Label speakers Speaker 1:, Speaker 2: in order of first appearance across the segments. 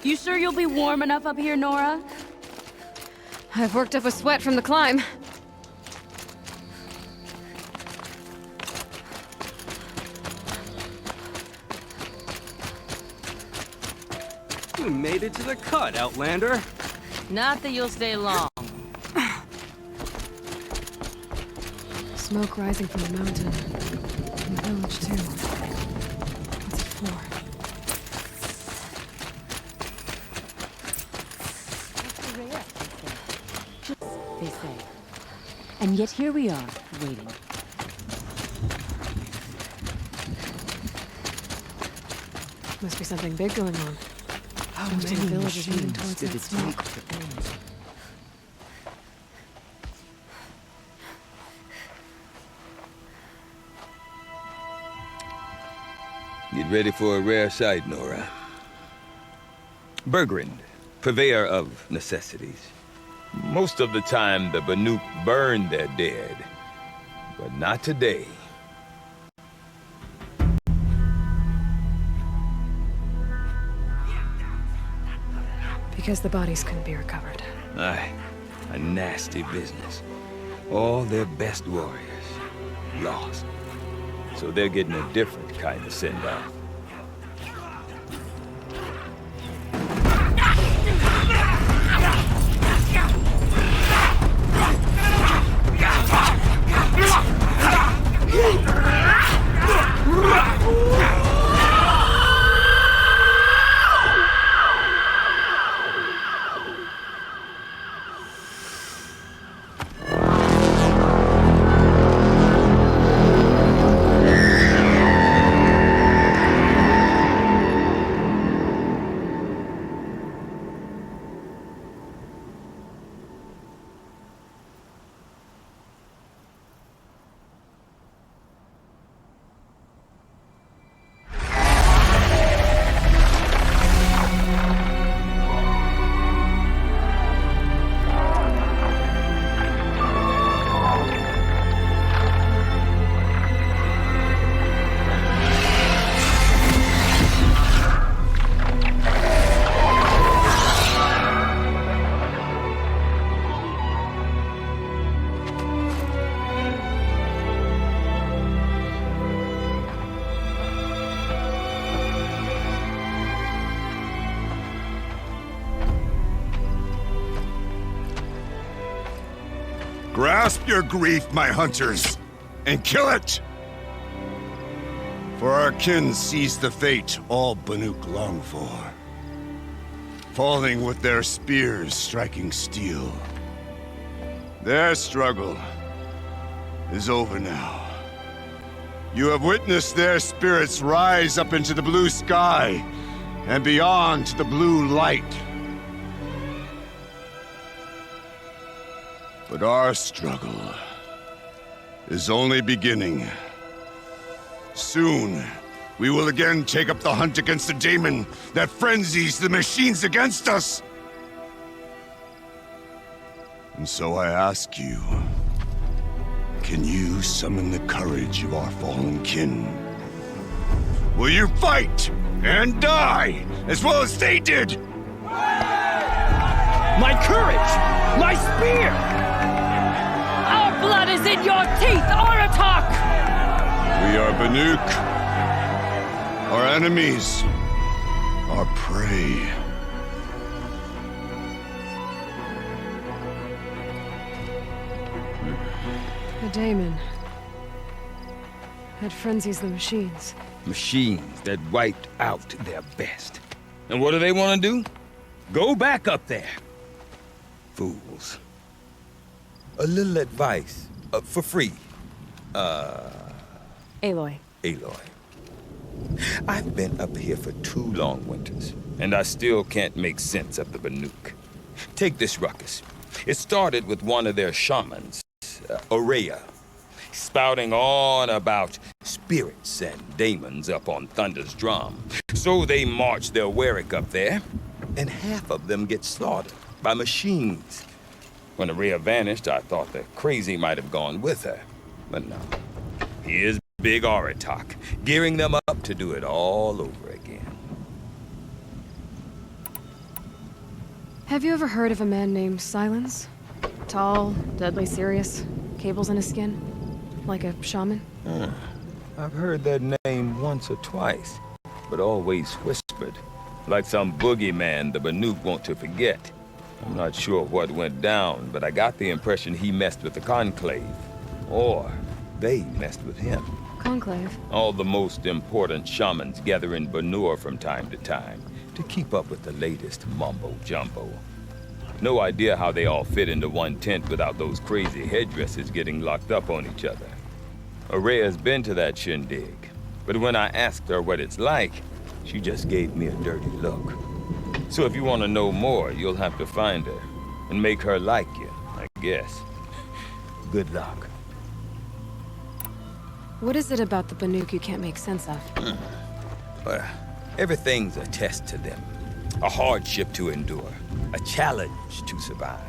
Speaker 1: You sure you'll be warm enough up here, Nora?
Speaker 2: I've worked up a sweat from the climb.
Speaker 3: You made it to the cut, Outlander.
Speaker 1: Not that you'll stay long.
Speaker 2: Smoke rising from the mountain. From the village, too. What's it for?
Speaker 4: They say. And yet here we are, waiting.
Speaker 2: Must be something big going on.
Speaker 3: How
Speaker 2: Most of the
Speaker 3: many
Speaker 2: village is moving
Speaker 3: machines
Speaker 2: towards
Speaker 3: did
Speaker 2: that
Speaker 3: it
Speaker 2: smoke.
Speaker 3: take to end?
Speaker 5: Get ready for a rare sight, Nora. Bergrand, purveyor of necessities. Most of the time, the Banuk burn their dead. But not today.
Speaker 2: Because the bodies couldn't be recovered.
Speaker 5: Aye, a nasty business. All their best warriors lost. So they're getting a different kind of send-off.
Speaker 6: Grasp your grief, my hunters, and kill it! For our kin sees the fate all Banuk long for. Falling with their spears striking steel. Their struggle is over now. You have witnessed their spirits rise up into the blue sky and beyond to the blue light. But our struggle is only beginning. Soon, we will again take up the hunt against the demon that frenzies the machines against us. And so I ask you, can you summon the courage of our fallen kin? Will you fight and die as well as they did?
Speaker 3: My courage! My spear!
Speaker 1: Our blood is in your teeth, Aratak!
Speaker 6: We are Banuk. Our enemies are prey.
Speaker 2: A daemon. That frenzies the machines.
Speaker 5: Machines that wiped out their best. And what do they want to do? Go back up there. Fools. A little advice, for free.
Speaker 2: Aloy.
Speaker 5: Aloy. I've been up here for 2 long winters, and I still can't make sense of the Banuk. Take this ruckus. It started with one of their shamans, Aurea, spouting on about spirits and daemons up on Thunder's drum. So they march their Warwick up there, and half of them get slaughtered by machines. When Aurea vanished, I thought the crazy might have gone with her. But no. Here's Big Aratak, gearing them up to do it all over again.
Speaker 2: Have you ever heard of a man named Silence? Tall, deadly serious, cables in his skin, like a shaman?
Speaker 5: I've heard that name once or twice, but always whispered, like some boogeyman the Banuk want to forget. I'm not sure what went down, but I got the impression he messed with the Conclave. Or they messed with him.
Speaker 2: Conclave?
Speaker 5: All the most important shamans gather in Banur from time to time to keep up with the latest mumbo-jumbo. No idea how they all fit into one tent without those crazy headdresses getting locked up on each other. Araya's been to that shindig, but when I asked her what it's like, she just gave me a dirty look. So if you want to know more, you'll have to find her and make her like you, I guess. Good luck.
Speaker 2: What is it about the Banuk you can't make sense of?
Speaker 5: Well, everything's a test to them. A hardship to endure. A challenge to survive.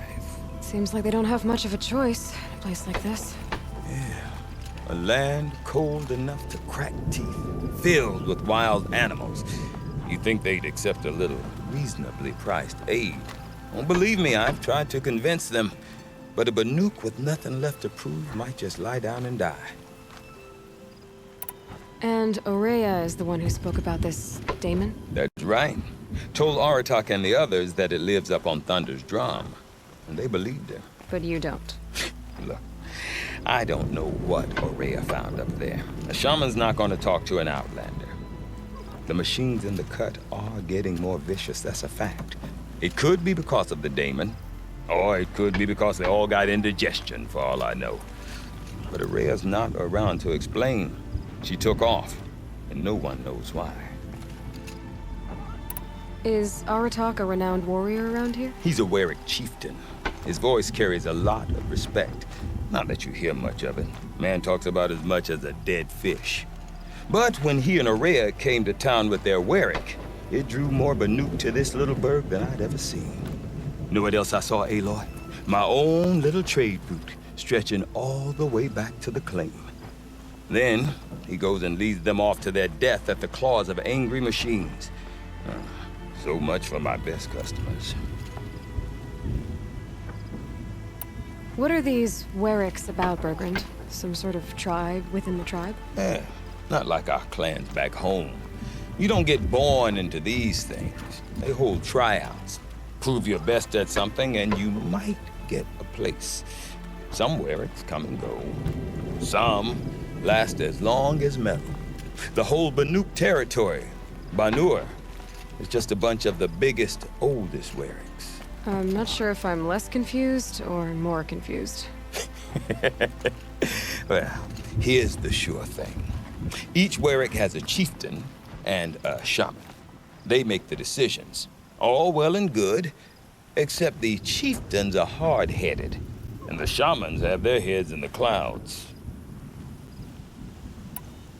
Speaker 2: Seems like they don't have much of a choice in a place like this.
Speaker 5: A land cold enough to crack teeth, filled with wild animals. You'd think they'd accept a little reasonably priced aid. Well, believe me, I've tried to convince them. But a Banuk with nothing left to prove might just lie down and die.
Speaker 2: And Araya is the one who spoke about this daemon?
Speaker 5: That's right. Told Aratak and the others that it lives up on Thunder's drum. And they believed her.
Speaker 2: But you don't.
Speaker 5: Look, I don't know what Araya found up there. A shaman's not going to talk to an outlander. The machines in the cut are getting more vicious, that's a fact. It could be because of the daemon, or it could be because they all got indigestion, for all I know. But Araya's not around to explain. She took off, and no one knows why.
Speaker 2: Is Aratak a renowned warrior around here?
Speaker 5: He's a Warwick chieftain. His voice carries a lot of respect. Not that you hear much of it. Man talks about as much as a dead fish. But when he and Araya came to town with their Warwick, it drew more Banuk to this little burg than I'd ever seen. You know what else I saw, Aloy? My own little trade route, stretching all the way back to the claim. Then, he goes and leads them off to their death at the claws of angry machines. So much for my best customers.
Speaker 2: What are these Warwicks about, Bergrand? Some sort of tribe within the tribe?
Speaker 5: Not like our clans back home. You don't get born into these things. They hold tryouts. Prove your best at something and you might get a place. Some Warwicks come and go. Some last as long as metal. The whole Banuk territory, Banur, is just a bunch of the biggest, oldest Warwicks.
Speaker 2: I'm not sure if I'm less confused or more confused.
Speaker 5: Well, here's the sure thing. Each Warwick has a chieftain and a shaman. They make the decisions. All well and good, except the chieftains are hard-headed, and the shamans have their heads in the clouds.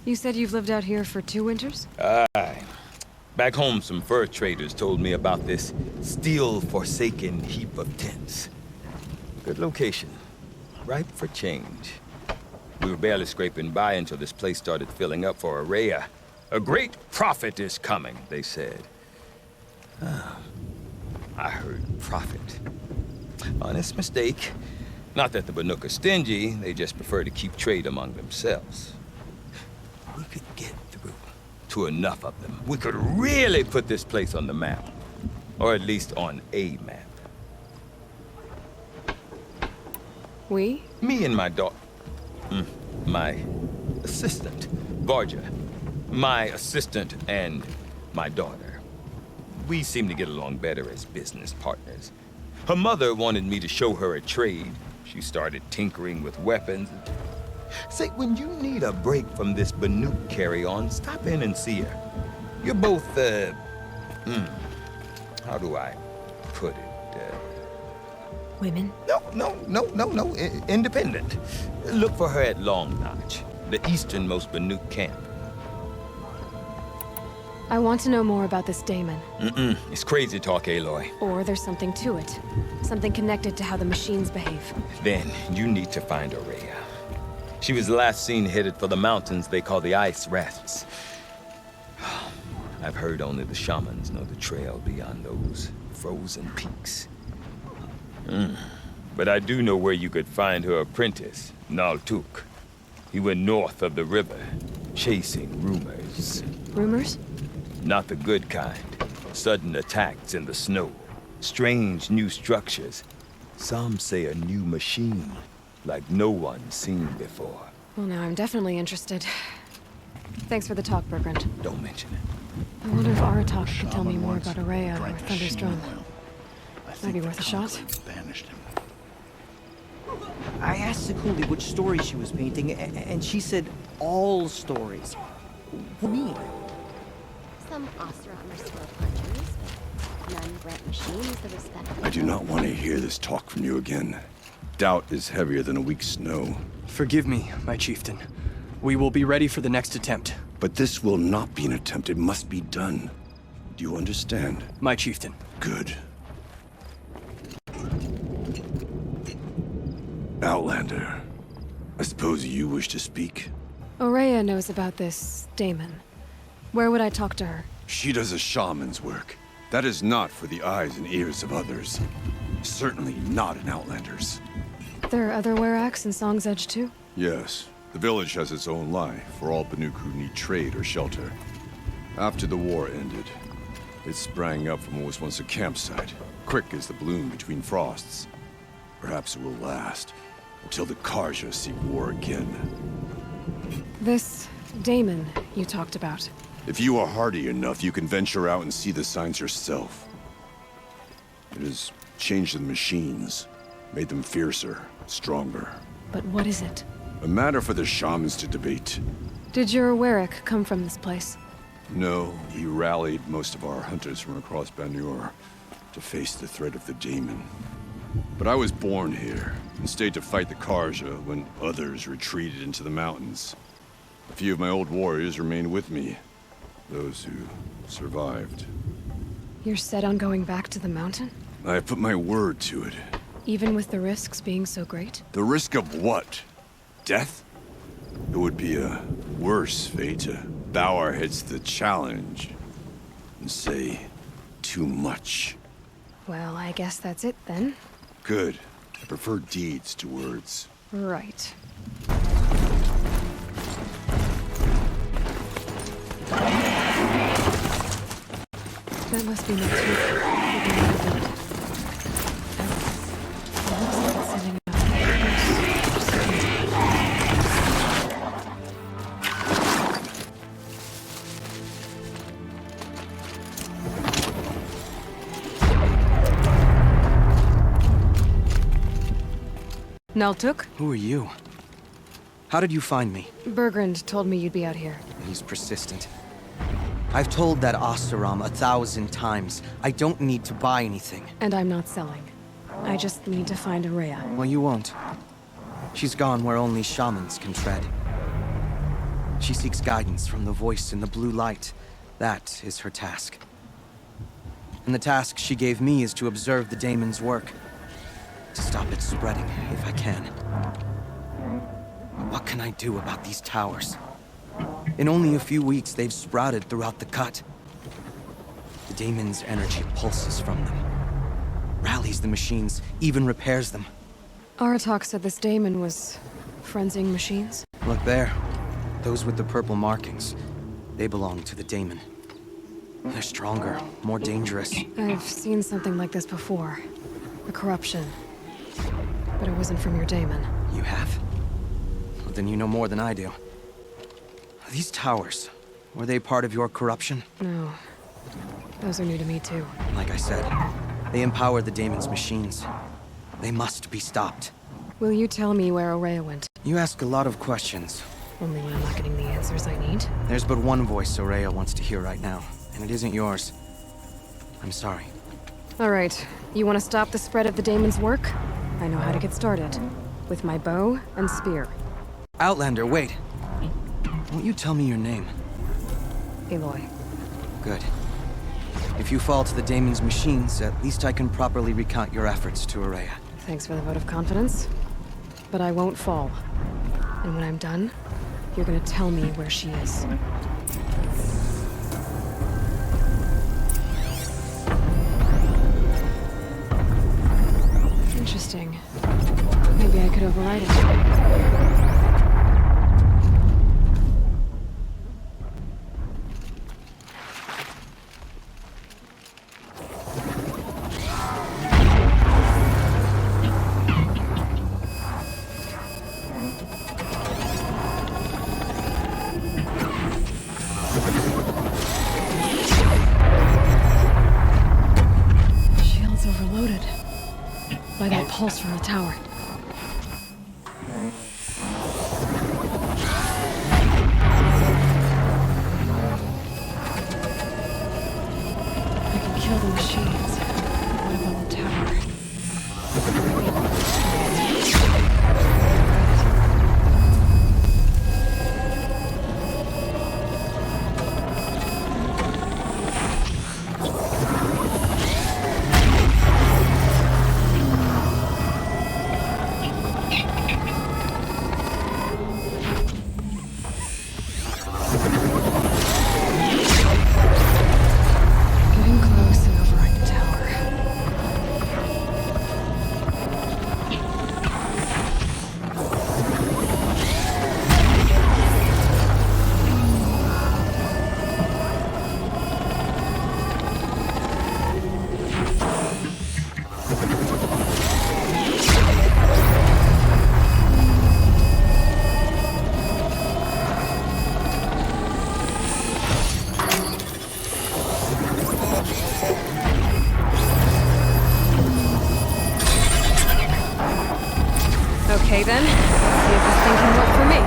Speaker 2: You said you've lived out here for 2 winters?
Speaker 5: Aye. Back home, some fur traders told me about this steel-forsaken heap of tents. Good location. Ripe for change. We were barely scraping by until this place started filling up for Araya. A great prophet is coming, they said. I heard prophet. Honest mistake. Not that the Banuk are stingy, they just prefer to keep trade among themselves. We could get through to enough of them. We could really put this place on the map. Or at least on a map.
Speaker 2: We?
Speaker 5: Me and my daughter. My assistant, Varja. My assistant and my daughter. We seem to get along better as business partners. Her mother wanted me to show her a trade. She started tinkering with weapons. Say, when you need a break from this Banuk carry-on, stop in and see her. You're both, how do I put it?
Speaker 2: Women?
Speaker 5: No. Independent. Look for her at Long Notch, the easternmost Banuk camp.
Speaker 2: I want to know more about this daemon.
Speaker 5: It's crazy talk, Aloy.
Speaker 2: Or there's something to it. Something connected to how the machines behave.
Speaker 5: Then you need to find Araya. She was last seen headed for the mountains they call the Ice Rafts. I've heard only the shamans know the trail beyond those. frozen peaks. But I do know where you could find her apprentice, Naltuk. He went north of the river, chasing rumors.
Speaker 2: Rumors?
Speaker 5: Not the good kind. Sudden attacks in the snow. Strange new structures. Some say a new machine, like no one's seen before.
Speaker 2: Well, now I'm definitely interested. Thanks for the talk, Bergrand.
Speaker 5: Don't mention it.
Speaker 2: I wonder if Aratak could tell me
Speaker 7: Shaman
Speaker 2: more
Speaker 7: once
Speaker 2: about Araya
Speaker 7: drank
Speaker 2: or
Speaker 7: machine
Speaker 2: Thunder's Drum.
Speaker 7: oil. I
Speaker 2: Might
Speaker 7: think
Speaker 2: be
Speaker 7: the
Speaker 2: worth a shot.
Speaker 7: conclave banished him.
Speaker 8: I asked Secundi which story she was painting, and she said all stories. What do you mean?
Speaker 9: Some Oseram are slow punchers, but none grant machines the respect.
Speaker 6: I do not want to hear this talk from you again. Doubt is heavier than a week's snow.
Speaker 10: Forgive me, my chieftain. We will be ready for the next attempt.
Speaker 6: But this will not be an attempt. It must be done. Do you understand?
Speaker 10: My chieftain.
Speaker 6: Good. Outlander, I suppose you wish to speak?
Speaker 2: Araya knows about this Damon. Where would I talk to her?
Speaker 6: She does a shaman's work. That is not for the eyes and ears of others. Certainly not an Outlander's.
Speaker 2: There are other Weraks in Song's Edge too?
Speaker 6: Yes. The village has its own life for all Banuk who need trade or shelter. After the war ended, it sprang up from what was once a campsite, quick as the bloom between frosts. Perhaps it will last, until the Karja seek war again.
Speaker 2: This Damon you talked about.
Speaker 6: If you are hardy enough, you can venture out and see the signs yourself. It has changed the machines, made them fiercer, stronger.
Speaker 2: But what is it?
Speaker 6: A matter for the shamans to debate.
Speaker 2: Did your Werak come from this place?
Speaker 6: No, he rallied most of our hunters from across Banur to face the threat of the Daemon. But I was born here, and stayed to fight the Karja when others retreated into the mountains. A few of my old warriors remained with me, those who survived.
Speaker 2: You're set on going back to the mountain?
Speaker 6: I have put my word to it.
Speaker 2: Even with the risks being so great?
Speaker 6: The risk of what? Death? It would be a worse fate to bow our heads to the challenge and say too much.
Speaker 2: Well, I guess that's it then.
Speaker 6: Good. I prefer deeds to words.
Speaker 2: Right. That must be next week. Naltuk?
Speaker 10: Who are you? How did you find me?
Speaker 2: Bergrand told me you'd be out here.
Speaker 8: He's persistent. I've told that Oseram 1,000 times. I don't need to buy anything.
Speaker 2: And I'm not selling. I just need to find Araya.
Speaker 8: Well, you won't. She's gone where only shamans can tread. She seeks guidance from the voice in the blue light. That is her task. And the task she gave me is to observe the Daemon's work. To stop it spreading, if I can. What can I do about these towers? In only a few weeks, they've sprouted throughout the cut. The Daemon's energy pulses from them. Rallies the machines, even repairs them.
Speaker 2: Aratak said this Daemon was frenzing machines.
Speaker 8: Look there. Those with the purple markings. They belong to the Daemon. They're stronger, more dangerous.
Speaker 2: I've seen something like this before. A corruption. But it wasn't from your Daemon.
Speaker 8: You have? Well, then you know more than I do. These towers, were they part of your corruption?
Speaker 2: No. Those are new to me too.
Speaker 8: Like I said, they empower the Daemon's machines. They must be stopped.
Speaker 2: Will you tell me where Araya went?
Speaker 8: You ask a lot of questions.
Speaker 2: Only when I'm not getting the answers I need.
Speaker 8: There's but one voice Araya wants to hear right now, and it isn't yours. I'm sorry.
Speaker 2: All right. You want to stop the spread of the Daemon's work? I know how to get started. With my bow and spear.
Speaker 8: Outlander, wait. Won't you tell me your name?
Speaker 2: Aloy.
Speaker 8: Good. If you fall to the Daemon's machines, at least I can properly recount your efforts to Araya.
Speaker 2: Thanks for the vote of confidence. But I won't fall. And when I'm done, you're gonna tell me where she is. by that pulse from the tower. I can kill the machines. What about the tower? Okay then, let's see if this thing can work for me.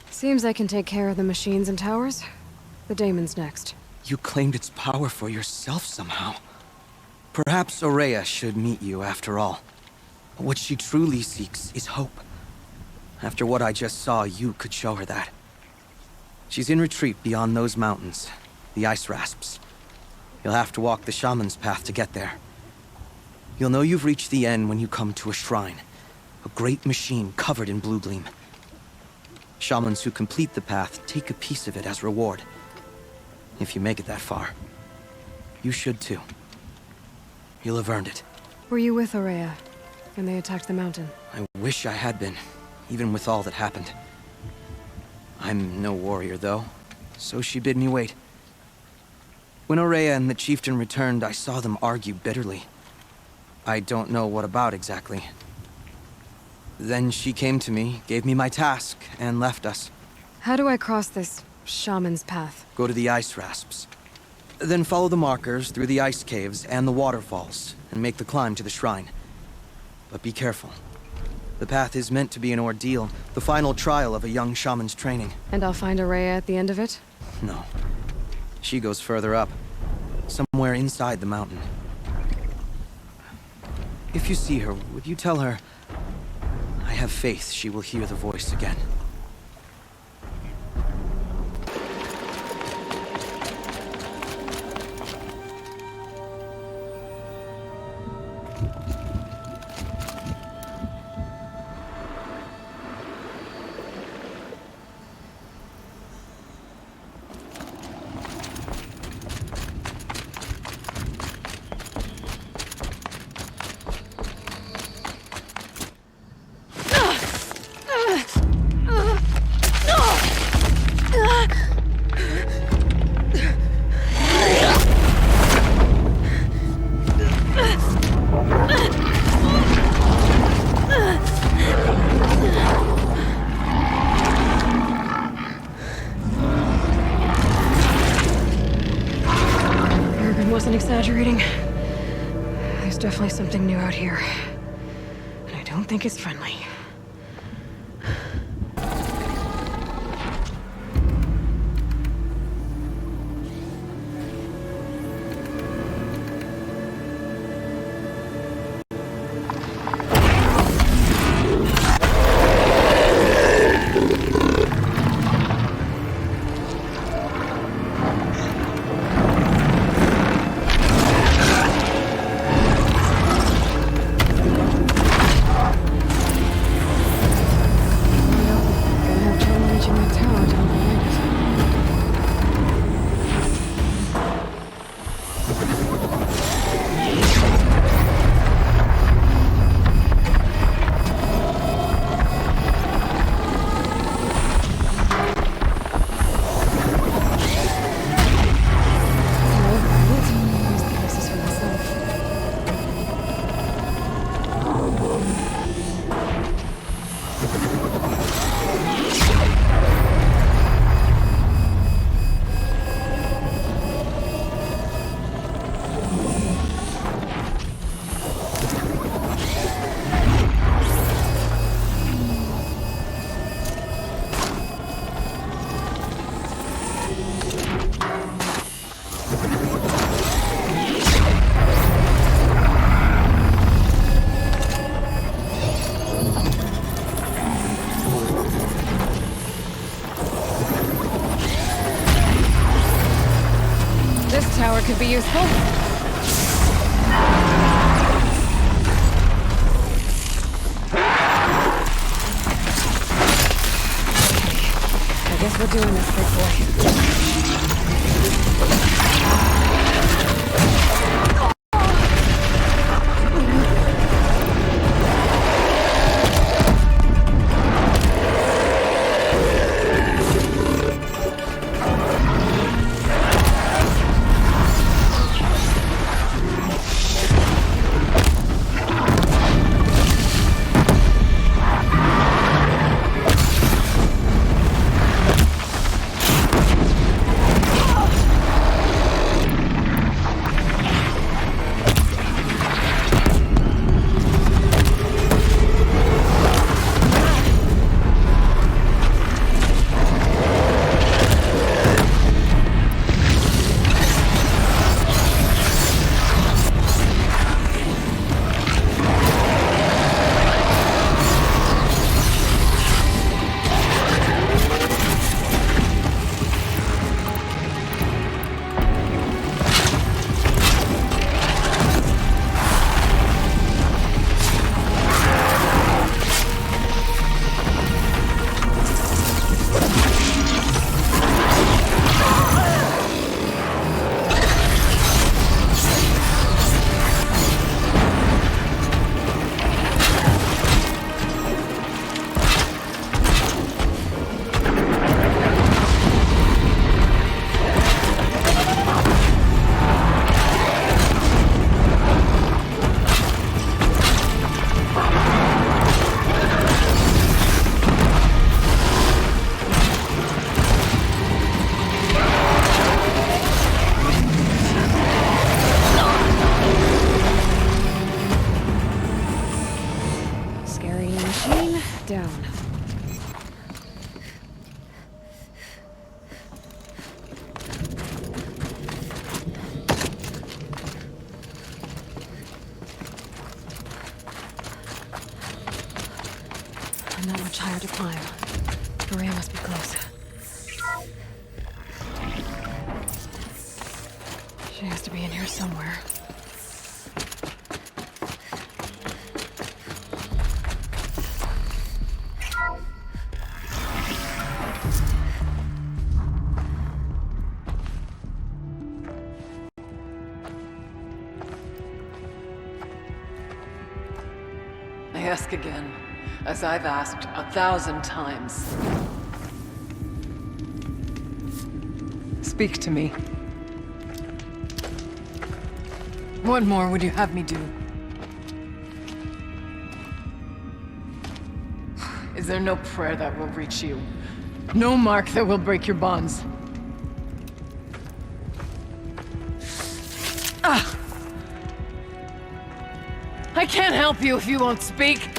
Speaker 2: Seems I can take care of the machines and towers. The daemon's next.
Speaker 8: You claimed its power for yourself somehow. Perhaps Ourea should meet you after all. What she truly seeks is hope. After what I just saw, you could show her that. She's in retreat beyond those mountains, the ice rasps. You'll have to walk the shaman's path to get there. You'll know you've reached the end when you come to a shrine. A great machine covered in blue gleam. Shamans who complete the path take a piece of it as reward. If you make it that far. You should too. You'll have earned it.
Speaker 2: Were you with Ourea when they attacked the mountain?
Speaker 8: I wish I had been, even with all that happened. I'm no warrior, though, so she bid me wait. When Ourea and the chieftain returned, I saw them argue bitterly. I don't know what about exactly. Then she came to me, gave me my task, and left us.
Speaker 2: How do I cross this shaman's path?
Speaker 8: Go to the ice rasps. Then follow the markers through the ice caves and the waterfalls, and make the climb to the shrine. But be careful. The path is meant to be an ordeal, the final trial of a young shaman's training.
Speaker 2: And I'll find Ourea at the end of it?
Speaker 8: No. She goes further up. Somewhere inside the mountain. If you see her, would you tell her... I have faith she will hear the voice again.
Speaker 2: Wasn't exaggerating. There's definitely something new out here. And I don't think it's friendly. This tower could be useful. I guess we're doing this, big boy. Down. Not much higher to climb. Maria must be close. She has to be in here somewhere.
Speaker 7: I ask again, as I've asked 1,000 times. Speak to me. What more would you have me do? Is there no prayer that will reach you? No mark that will break your bonds? Ah! I can't help you if you won't speak.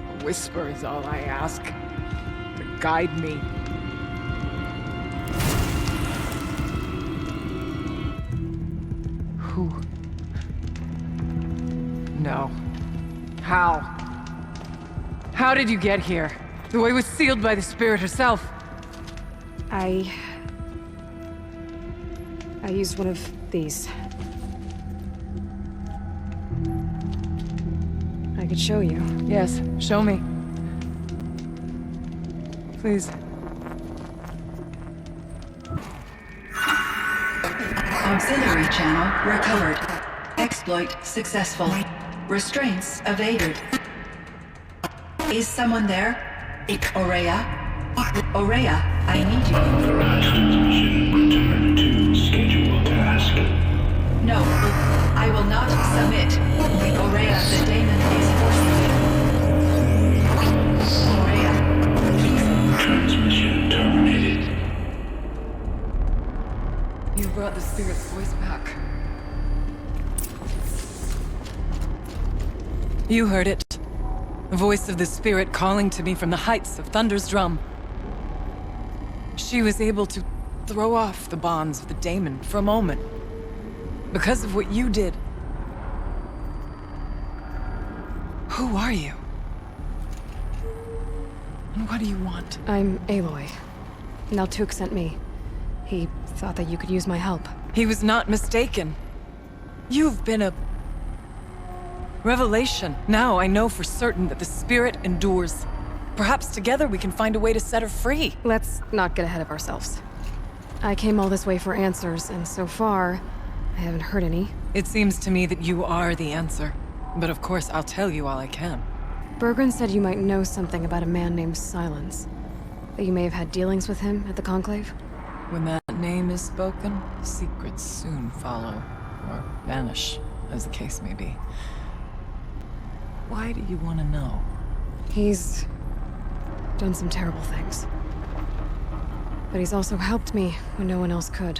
Speaker 7: A whisper is all I ask, to guide me. Who? No. How? How did you get here? The way was sealed by the spirit herself.
Speaker 2: I used one of these. I could show you.
Speaker 7: Yes, show me. Please.
Speaker 11: Auxiliary channel recovered. Exploit successful. Restraints evaded. Is someone there? Aurea? Aurea, I need you.
Speaker 12: Return to scheduled task.
Speaker 11: No, I will not submit. Aurea, the daemon is forcing
Speaker 7: got the spirit's voice back. You heard it. The voice of the spirit calling to me from the heights of Thunder's Drum. She was able to throw off the bonds of the daemon for a moment. Because of what you did. Who are you? And what do you want?
Speaker 2: I'm Aloy. Naltuk sent me. He thought that you could use my help.
Speaker 7: He was not mistaken. You've been a revelation. Now I know for certain that the spirit endures. Perhaps together we can find a way to set her free.
Speaker 2: Let's not get ahead of ourselves. I came all this way for answers, and so far, I haven't heard any.
Speaker 7: It seems to me that you are the answer. But of course, I'll tell you all I can.
Speaker 2: Bergren said you might know something about a man named Silence. That you may have had dealings with him at the Conclave?
Speaker 7: When that name is spoken, secrets soon follow, or vanish, as the case may be. Why do you want to know?
Speaker 2: He's done some terrible things. But he's also helped me when no one else could.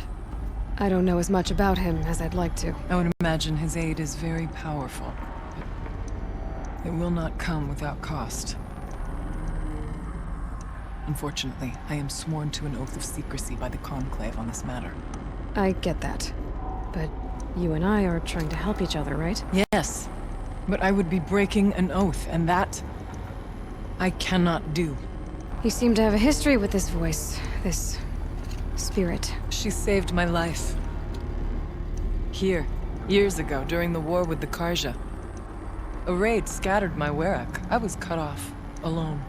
Speaker 2: I don't know as much about him as I'd like to.
Speaker 7: I would imagine his aid is very powerful. But it will not come without cost. Unfortunately, I am sworn to an oath of secrecy by the Conclave on this matter.
Speaker 2: I get that. But you and I are trying to help each other, right?
Speaker 7: Yes. But I would be breaking an oath, and that I cannot do.
Speaker 2: You seem to have a history with this voice, this spirit.
Speaker 7: She saved my life. Here, years ago, during the war with the Karja. A raid scattered my Werak. I was cut off, alone.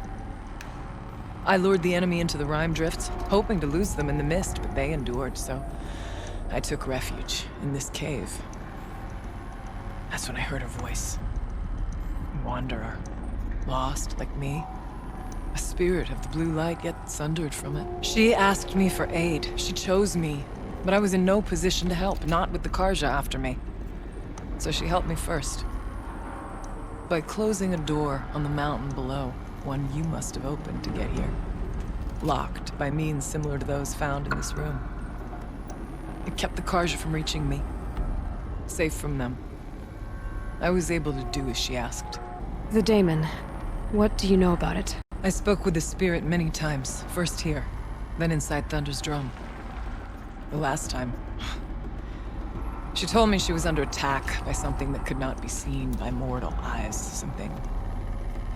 Speaker 7: I lured the enemy into the Rime Drifts, hoping to lose them in the mist, but they endured, so I took refuge in this cave. That's when I heard her voice. A wanderer. Lost, like me. A spirit of the blue light, yet sundered from it. She asked me for aid. She chose me. But I was in no position to help, not with the Karja after me. So she helped me first. By closing a door on the mountain below, one you must have opened to get here. Locked by means similar to those found in this room. It kept the Karja from reaching me. Safe from them. I was able to do as she asked.
Speaker 2: The daemon. What do you know about it?
Speaker 7: I spoke with the spirit many times. First here, then inside Thunder's Drum. The last time... She told me she was under attack by something that could not be seen by mortal eyes. Something...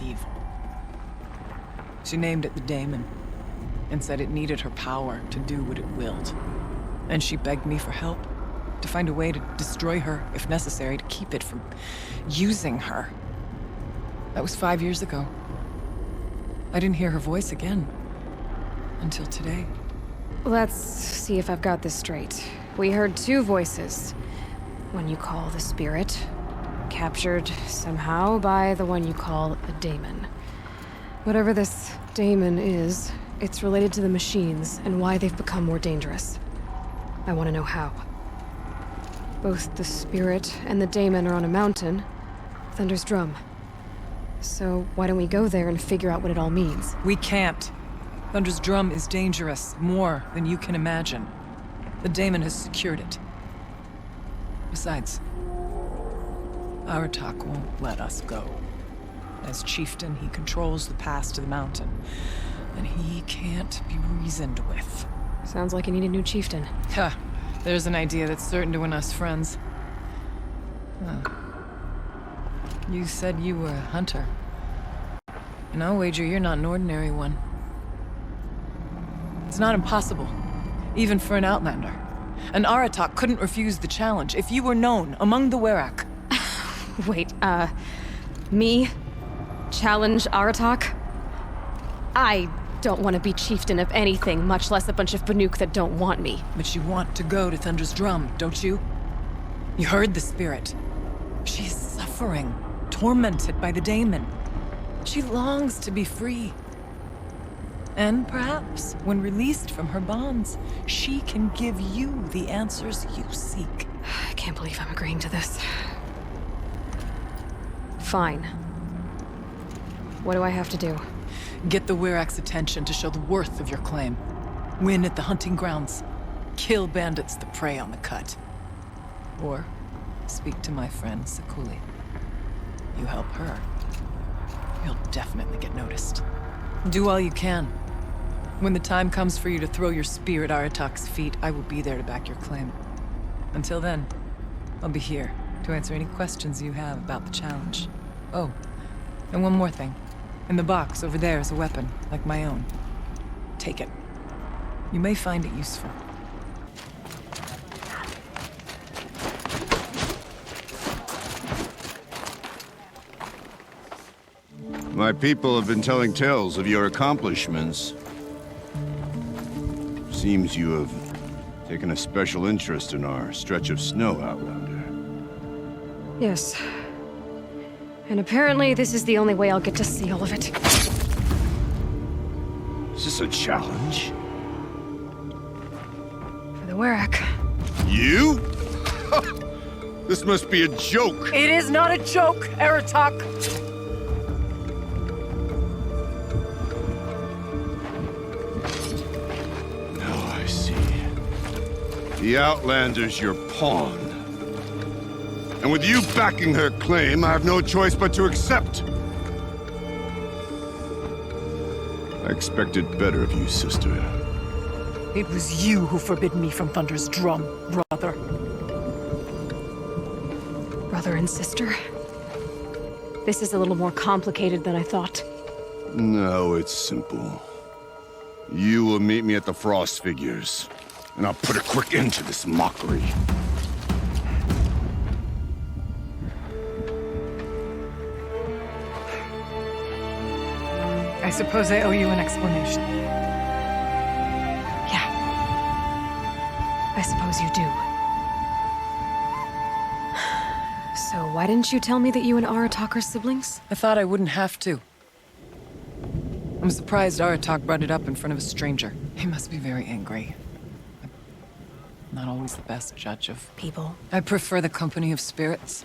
Speaker 7: evil. She named it the daemon, and said it needed her power to do what it willed. And she begged me for help, to find a way to destroy her, if necessary, to keep it from using her. That was 5 years ago. I didn't hear her voice again, until today.
Speaker 2: Let's see if I've got this straight. We heard two voices. One you call the spirit, captured somehow by the one you call a daemon. Whatever this daemon is, it's related to the machines and why they've become more dangerous. I want to know how. Both the spirit and the daemon are on a mountain, Thunder's Drum. So why don't we go there and figure out what it all means?
Speaker 7: We can't. Thunder's Drum is dangerous, more than you can imagine. The daemon has secured it. Besides, Aratak won't let us go. As chieftain, he controls the pass to the mountain, and he can't be reasoned with.
Speaker 2: Sounds like you need a new chieftain.
Speaker 7: Ha! There's an idea that's certain to win us friends. You said you were a hunter. And I'll wager you're not an ordinary one. It's not impossible, even for an outlander. And Aratak couldn't refuse the challenge if you were known among the Werak.
Speaker 2: Wait, me? Challenge Aratak? I don't want to be chieftain of anything, much less a bunch of Banuk that don't want me.
Speaker 7: But you want to go to Thunder's Drum, don't you? You heard the spirit. She's suffering, tormented by the daemon. She longs to be free. And perhaps, when released from her bonds, she can give you the answers you seek.
Speaker 2: I can't believe I'm agreeing to this. Fine. What do I have to do?
Speaker 7: Get the Werak's attention to show the worth of your claim. Win at the hunting grounds. kill bandits that prey on the cut. Or speak to my friend Sakuli. You help her, you'll definitely get noticed. Do all you can. When the time comes for you to throw your spear at Aratak's feet, I will be there to back your claim. Until then, I'll be here to answer any questions you have about the challenge. Oh, and one more thing. In the box over there is a weapon, like my own. Take it. You may find it useful.
Speaker 6: My people have been telling tales of your accomplishments. Seems you have taken a special interest in our stretch of snow, Outlander.
Speaker 2: Yes. And apparently this is the only way I'll get to see all of it.
Speaker 6: Is this a challenge?
Speaker 2: For the Werak.
Speaker 6: You? This must be a joke.
Speaker 7: It is not a joke, Aratak!
Speaker 6: Now I see. The Outlander's your pawn. And with you backing her claim, I have no choice but to accept. I expected better of you, sister.
Speaker 1: It was you who forbid me from Thunder's drum, brother.
Speaker 2: Brother and sister? This is a little more complicated than I thought.
Speaker 6: No, it's simple. You will meet me at the Frost Figures, and I'll put a quick end to this mockery.
Speaker 1: I suppose I owe you an explanation.
Speaker 2: Yeah. I suppose you do. So why didn't you tell me that you and Aratak are siblings?
Speaker 7: I thought I wouldn't have to. I'm surprised Aratak brought it up in front of a stranger. He must be very angry. I'm not always the best judge of
Speaker 2: People.
Speaker 7: I prefer the company of spirits.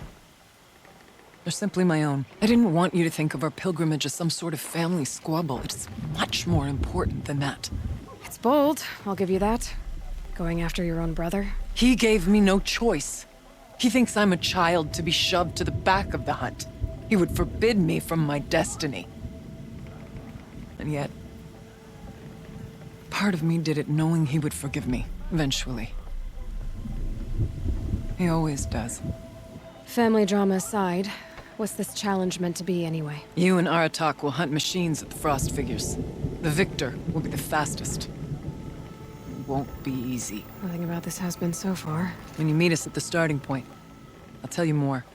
Speaker 7: They're simply my own. I didn't want you to think of our pilgrimage as some sort of family squabble. It's much more important than that.
Speaker 2: It's bold, I'll give you that. Going after your own brother.
Speaker 7: He gave me no choice. He thinks I'm a child to be shoved to the back of the hunt. He would forbid me from my destiny. And yet, part of me did it knowing he would forgive me, eventually. He always does.
Speaker 2: Family drama aside, what's this challenge meant to be anyway?
Speaker 7: You and Aratak will hunt machines at the Frost Figures. The victor will be the fastest. It won't be easy.
Speaker 2: Nothing about this has been so far.
Speaker 7: When you meet us at the starting point, I'll tell you more.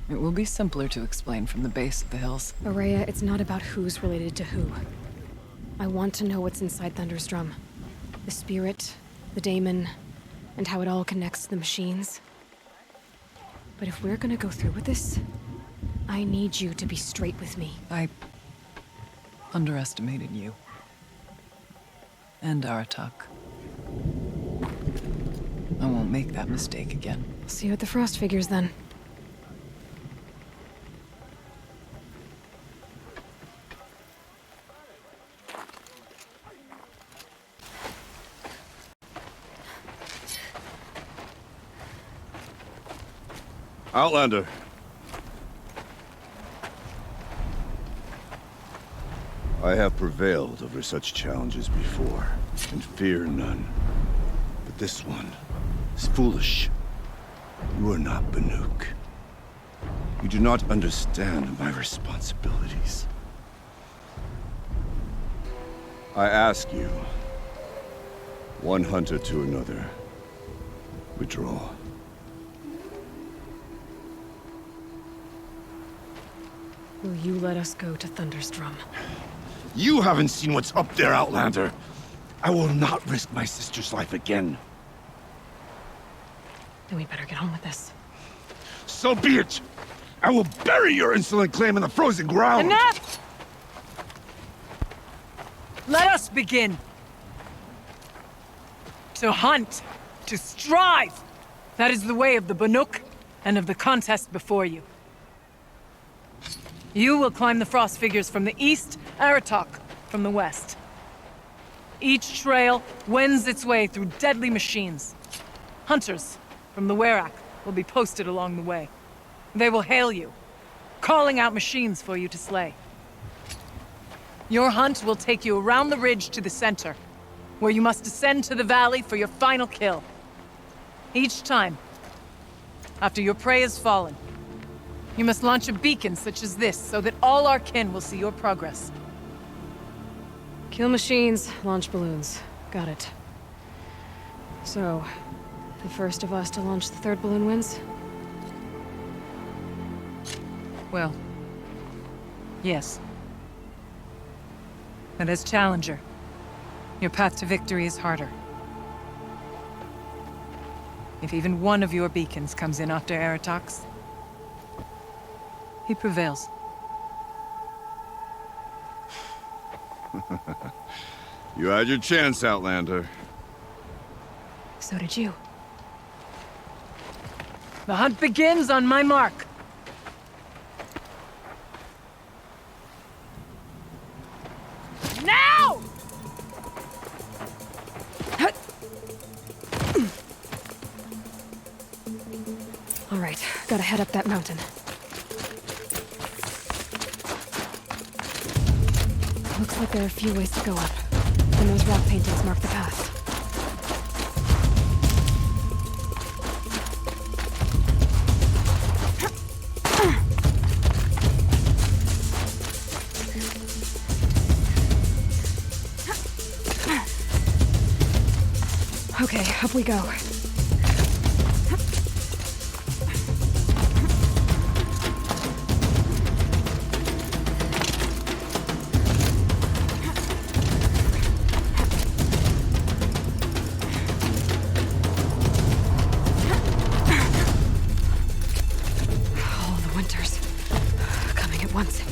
Speaker 7: It will be simpler to explain from the base of the hills.
Speaker 2: Aurea, it's not about who's related to who. I want to know what's inside Thunder's drum. The spirit, the daemon, and how it all connects to the machines. But if we're gonna go through with this, I need you to be straight with me.
Speaker 7: I underestimated you. And Aratak. I won't make that mistake again.
Speaker 2: See you at the Frost Figures then.
Speaker 6: Outlander. I have prevailed over such challenges before, and fear none. But this one is foolish. You are not Banuk. You do not understand my responsibilities. I ask you, one hunter to another, withdraw.
Speaker 2: Will you let us go to Thunder's drum?
Speaker 6: You haven't seen what's up there, Outlander. I will not risk my sister's life again.
Speaker 2: Then we better get on with this.
Speaker 6: So be it! I will bury your insolent claim in the frozen ground!
Speaker 1: Enough! Let us begin. To hunt. To strive. That is the way of the Banuk and of the contest before you. You will climb the Frost Figures from the east, Aratak from the west. Each trail wends its way through deadly machines. Hunters from the Werak will be posted along the way. They will hail you, calling out machines for you to slay. Your hunt will take you around the ridge to the center, where you must descend to the valley for your final kill. Each time, after your prey has fallen, you must launch a beacon such as this so that all our kin will see your progress.
Speaker 2: Kill machines, launch balloons. Got it. So, the first of us to launch the third balloon wins?
Speaker 1: Well, yes. And as Challenger, your path to victory is harder. If even one of your beacons comes in after Eratox, he prevails.
Speaker 6: You had your chance, Outlander.
Speaker 2: So did you.
Speaker 1: The hunt begins on my mark. Now!
Speaker 2: All right, gotta head up that mountain. Looks like there are a few ways to go up, and those rock paintings mark the path. Okay, up we go. All the winters coming at once.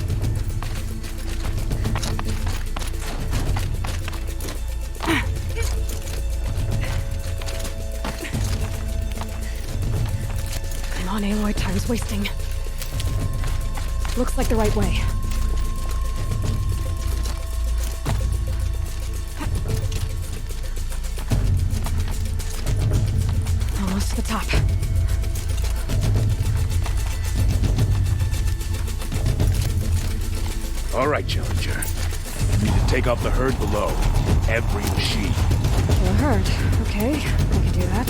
Speaker 2: On Aloy, time's wasting. Looks like the right way. Almost to the top.
Speaker 12: All right, Challenger. We need to take off the herd below. Every machine.
Speaker 2: Kill a herd. Okay, I can do that.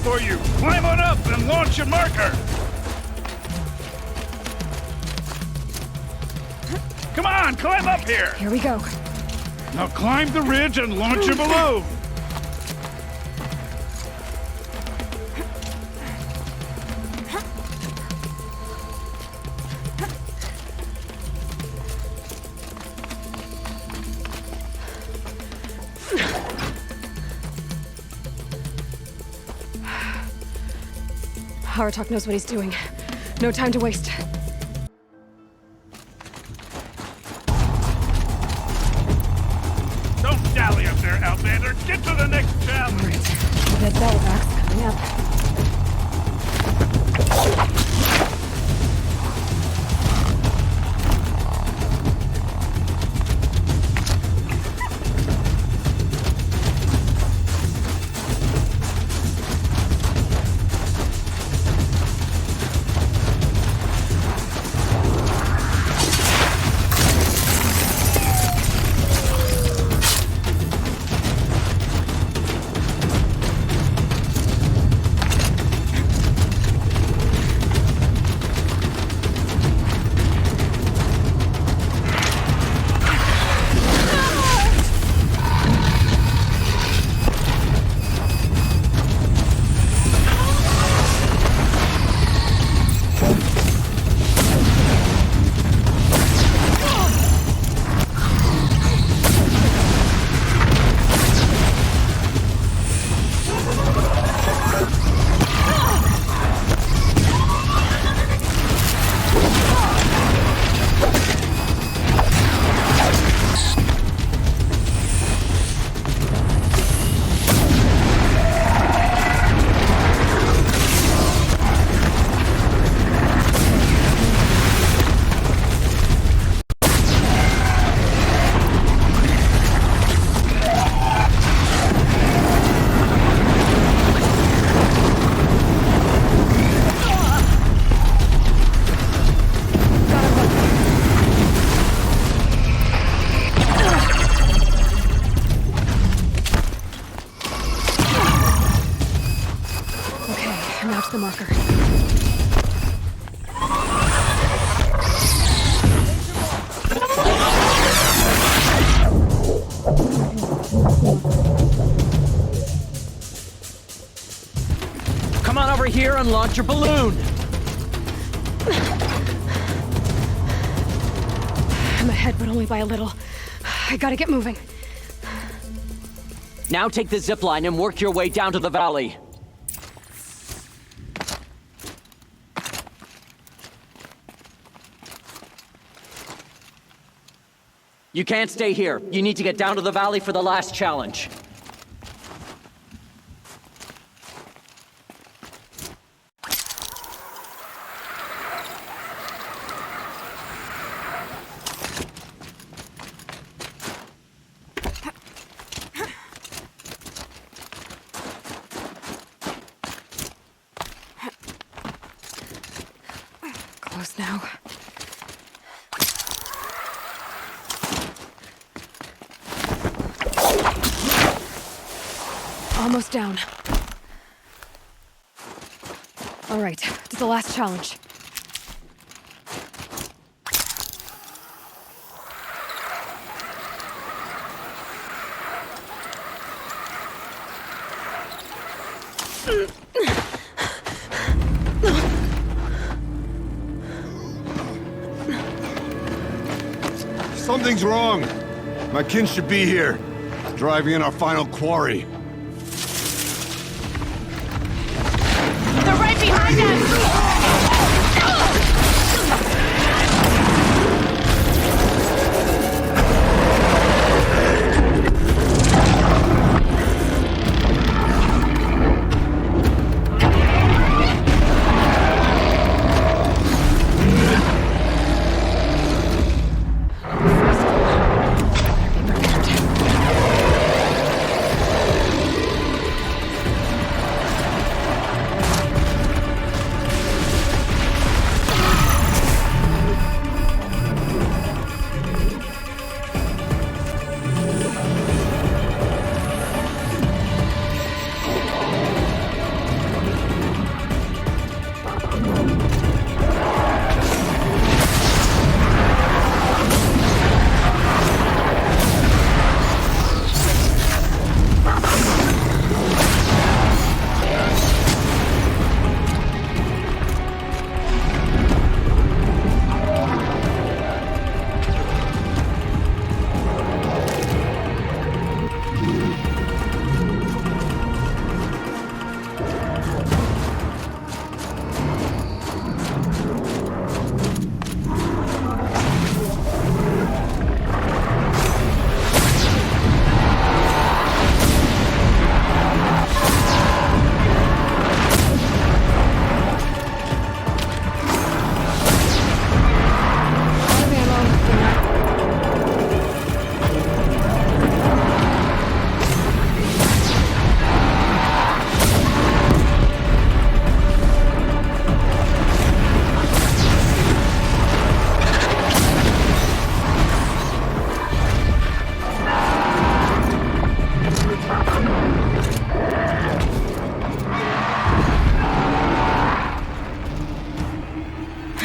Speaker 12: For you! Climb on up and launch your marker! Come on, climb up here!
Speaker 2: Here we go.
Speaker 12: Now climb the ridge and launch your balloon!
Speaker 2: Haratok knows what he's doing. No time to waste.
Speaker 12: Don't dally up there, Outlander! Get to the next challenge!
Speaker 2: All right. That Belvax coming up.
Speaker 13: unlaunch your balloon!
Speaker 2: I'm ahead, but only by a little. I gotta get moving.
Speaker 13: Now take the zip line and work your way down to the valley. You can't stay here. You need to get down to the valley for the last challenge.
Speaker 2: Close now. Almost down. All right, to the last challenge.
Speaker 6: Something's wrong. My kin should be here, driving in our final quarry.
Speaker 2: They're right behind us!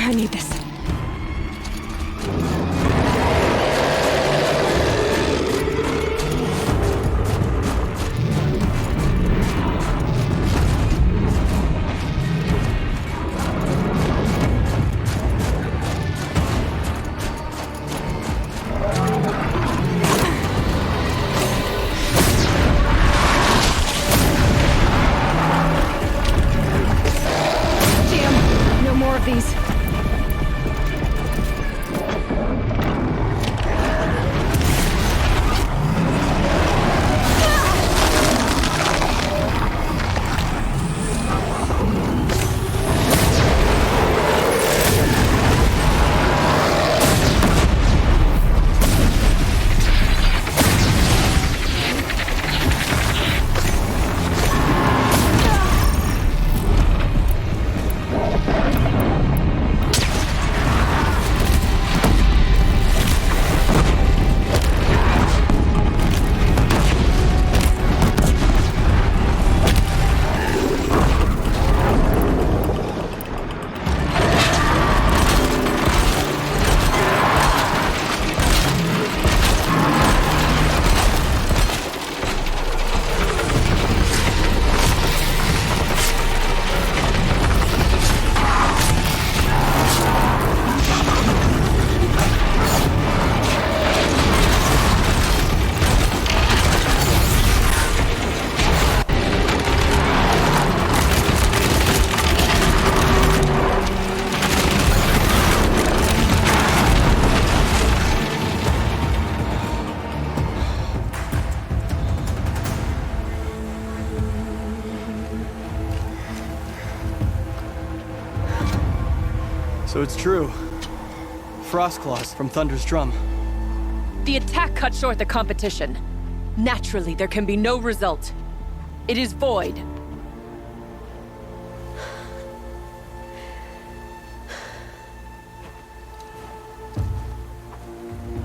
Speaker 2: I need this. Damn, no more of these.
Speaker 10: So it's true. Frost claws from Thunder's drum.
Speaker 14: The attack cut short the competition. Naturally, there can be no result. It is void.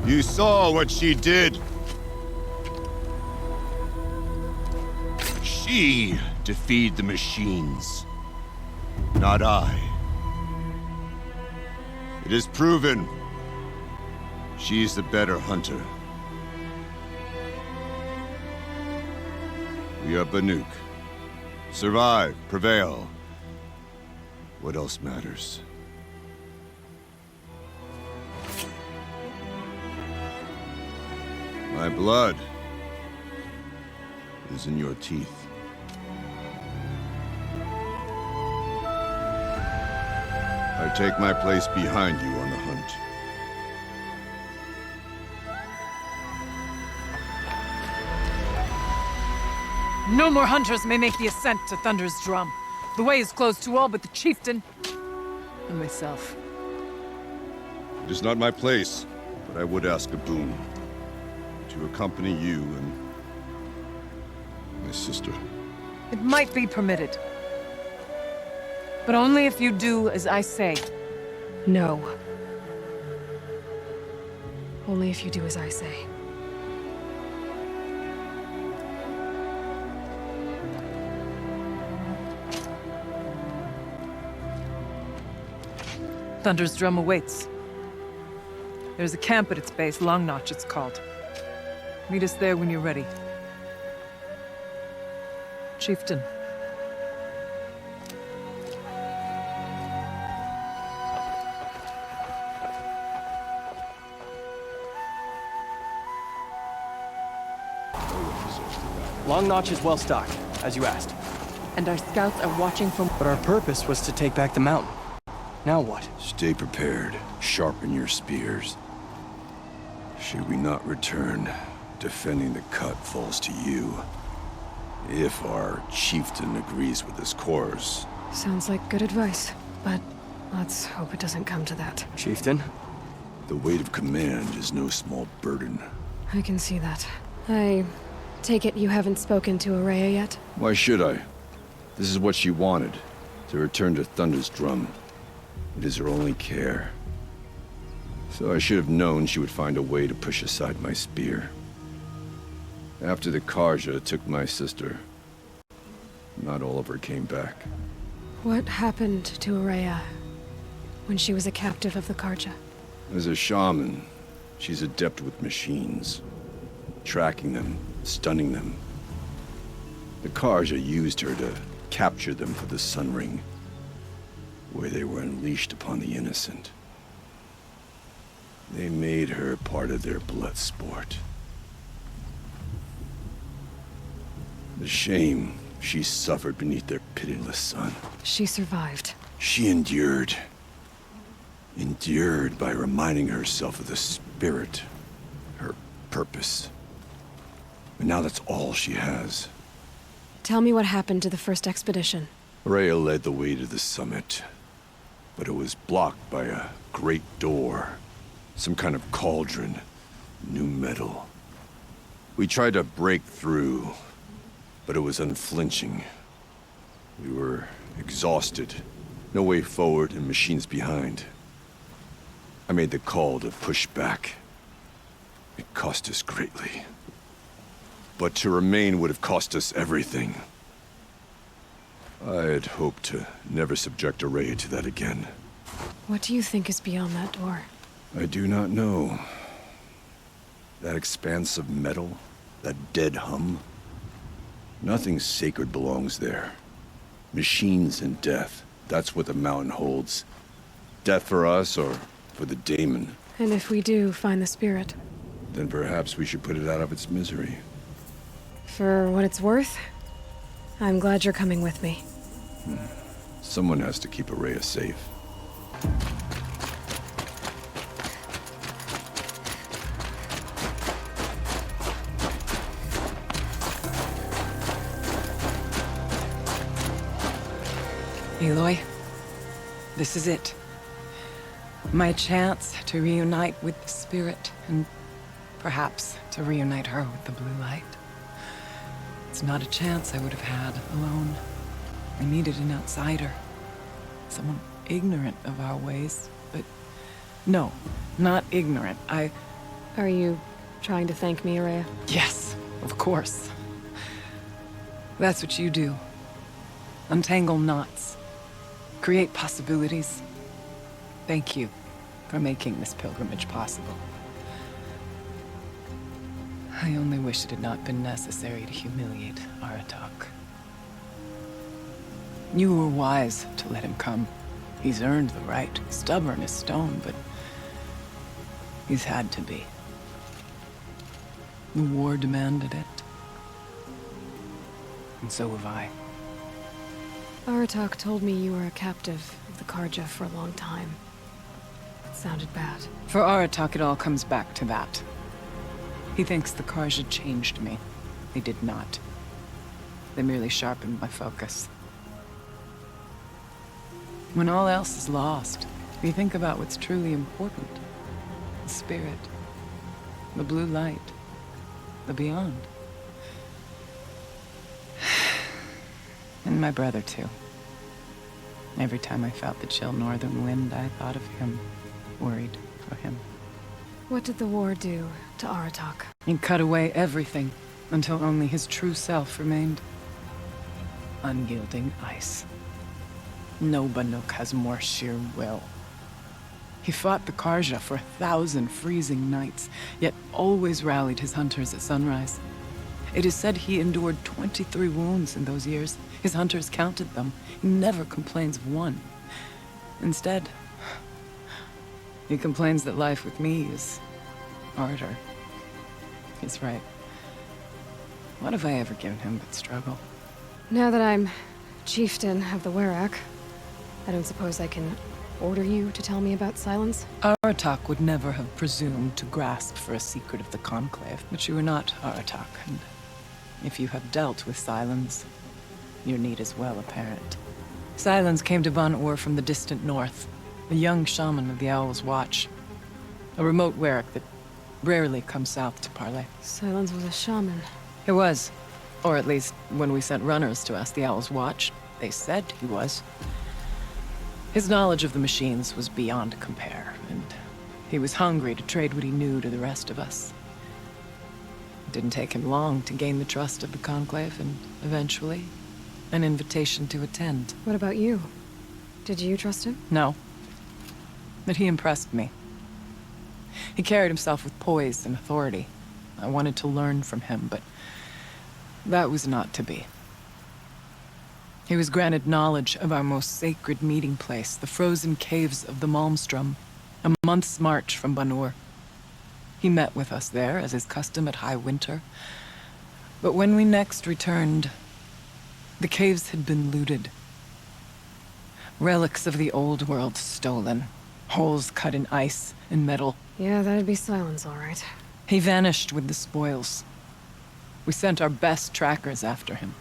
Speaker 6: You saw what she did. She defeated the machines, not I. It is proven she's the better hunter. We are Banuk. Survive, prevail. What else matters? My blood is in your teeth. I take my place behind you on the hunt.
Speaker 1: No more hunters may make the ascent to Thunder's drum. The way is closed to all but the chieftain and myself.
Speaker 6: It is not my place, but I would ask a boon. To accompany you and my sister.
Speaker 1: It might be permitted. But only if you do as I say.
Speaker 2: No. Only if you do as I say.
Speaker 1: Thunder's drum awaits. There's a camp at its base, Long Notch it's called. Meet us there when you're ready. Chieftain.
Speaker 10: Long Notch is well stocked, as you asked.
Speaker 14: And our scouts are watching from...
Speaker 10: But our purpose was to take back the mountain. Now what?
Speaker 6: Stay prepared. Sharpen your spears. Should we not return, defending the cut falls to you. If our chieftain agrees with this course.
Speaker 2: Sounds like good advice, but let's hope it doesn't come to that.
Speaker 10: Chieftain?
Speaker 6: The weight of command is no small burden.
Speaker 2: I can see that. I take it you haven't spoken to Araya yet?
Speaker 6: Why should I? This is what she wanted, to return to Thunder's drum. It is her only care. So I should have known she would find a way to push aside my spear. After the Karja took my sister, not all of her came back.
Speaker 2: What happened to Araya when she was a captive of the Karja?
Speaker 6: As a shaman, she's adept with machines. Tracking them, stunning them. The Karja used her to capture them for the Sun Ring, where they were unleashed upon the innocent. They made her part of their blood sport. The shame she suffered beneath their pitiless sun.
Speaker 2: She survived.
Speaker 6: She endured. Endured by reminding herself of the spirit, her purpose. And now that's all she has.
Speaker 2: Tell me what happened to the first expedition.
Speaker 6: Rhea led the way to the summit, but it was blocked by a great door. Some kind of cauldron, new metal. We tried to break through, but it was unflinching. We were exhausted, no way forward and machines behind. I made the call to push back. It cost us greatly. But to remain would have cost us everything. I had hoped to never subject Araya to that again.
Speaker 2: What do you think is beyond that door?
Speaker 6: I do not know. That expanse of metal, that dead hum. Nothing sacred belongs there. Machines and death, that's what the mountain holds. Death for us or for the daemon.
Speaker 2: And if we do find the spirit?
Speaker 6: Then perhaps we should put it out of its misery.
Speaker 2: For what it's worth, I'm glad you're coming with me.
Speaker 6: Someone has to keep Araya safe.
Speaker 7: Aloy, this is it. My chance to reunite with the spirit, and perhaps to reunite her with the blue light. It's not a chance I would have had alone. I needed an outsider. Someone ignorant of our ways, but no, not ignorant.
Speaker 2: Are you trying to thank me, Araya?
Speaker 7: Yes, of course. That's what you do. Untangle knots. Create possibilities. Thank you for making this pilgrimage possible. I only wish it had not been necessary to humiliate Aratak. You were wise to let him come. He's earned the right. Stubborn as stone, but he's had to be. The war demanded it. And so have I.
Speaker 2: Aratak told me you were a captive of the Karja for a long time. It sounded bad.
Speaker 7: For Aratak, it all comes back to that. He thinks the Karja changed me. They did not. They merely sharpened my focus. When all else is lost, you think about what's truly important. The spirit. The blue light. The beyond. And my brother, too. Every time I felt the chill northern wind, I thought of him. Worried for him.
Speaker 2: What did the war do to Aratak?
Speaker 7: He cut away everything, until only his true self remained. Unyielding ice. No Banuk has more sheer will. He fought the Karja for 1,000 freezing nights, yet always rallied his hunters at sunrise. It is said he endured 23 wounds in those years. His hunters counted them. He never complains of one. Instead, he complains that life with me is harder. He's right. What have I ever given him but struggle?
Speaker 2: Now that I'm chieftain of the Werak, I don't suppose I can order you to tell me about Silence?
Speaker 7: Aratak would never have presumed to grasp for a secret of the Conclave, but you are not Aratak, and if you have dealt with Silence, your need is well apparent. Silence came to Banuk from the distant north, a young shaman of the Owl's Watch, a remote Werak that rarely comes south to parley.
Speaker 2: Silence was a shaman.
Speaker 7: It was, or at least when we sent runners to ask the Owl's Watch, they said he was. His knowledge of the machines was beyond compare, and he was hungry to trade what he knew to the rest of us. It didn't take him long to gain the trust of the Conclave, and eventually, an invitation to attend.
Speaker 2: What about you? Did you trust him?
Speaker 7: No. But he impressed me. He carried himself with poise and authority. I wanted to learn from him, but that was not to be. He was granted knowledge of our most sacred meeting place, the frozen caves of the Malmstrom, a month's march from Banur. He met with us there, as is custom at high winter. But when we next returned, the caves had been looted. Relics of the old world stolen. Holes cut in ice and metal.
Speaker 2: Yeah, that'd be Silence, all right.
Speaker 7: He vanished with the spoils. We sent our best trackers after him.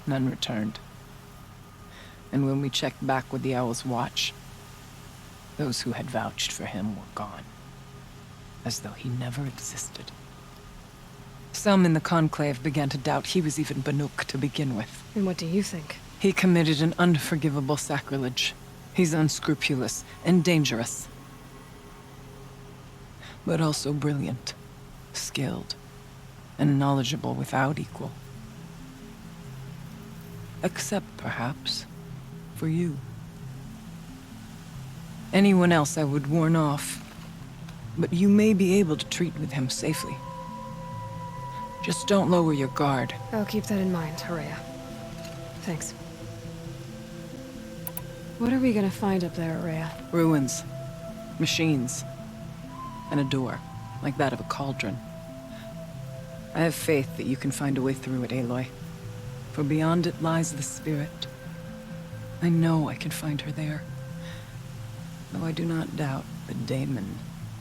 Speaker 7: None returned. And when we checked back with the Owl's Watch, those who had vouched for him were gone. As though he never existed. Some in the Conclave began to doubt he was even Banuk to begin with.
Speaker 2: And what do you think?
Speaker 7: He committed an unforgivable sacrilege. He's unscrupulous and dangerous. But also brilliant, skilled, and knowledgeable without equal. Except, perhaps, for you. Anyone else I would warn off, but you may be able to treat with him safely. Just don't lower your guard.
Speaker 2: I'll keep that in mind, Araya. Thanks. What are we gonna find up there, Araya?
Speaker 7: Ruins, machines, and a door, like that of a cauldron. I have faith that you can find a way through it, Aloy. For beyond it lies the spirit. I know I can find her there. Though I do not doubt that Damon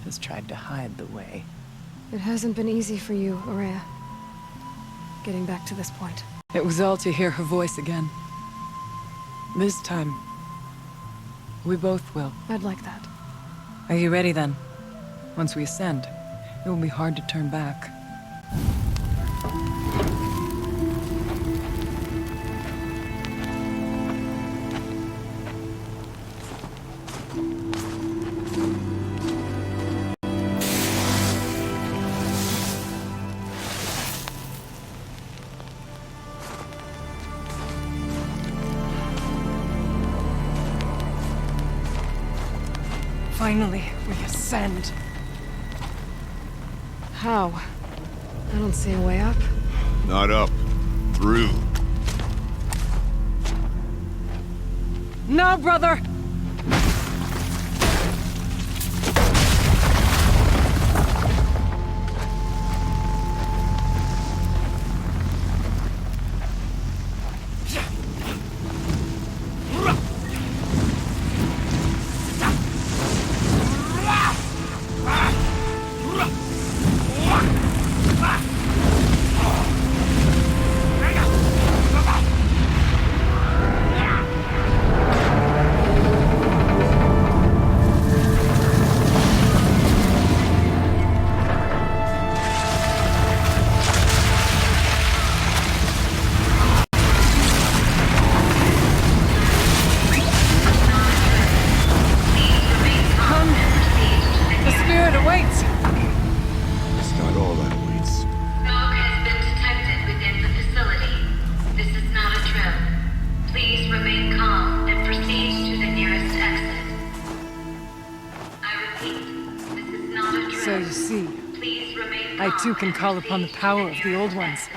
Speaker 7: has tried to hide the way.
Speaker 2: It hasn't been easy for you, Araya. Getting back to this point.
Speaker 7: It was all to hear her voice again. This time, we both will.
Speaker 2: I'd like that.
Speaker 7: Are you ready then? Once we ascend, it will be hard to turn back.
Speaker 1: Finally, we ascend.
Speaker 2: How? I don't see a way up.
Speaker 6: Not up. Through.
Speaker 1: No, brother! So you see, I too can call upon the power of the Old Ones.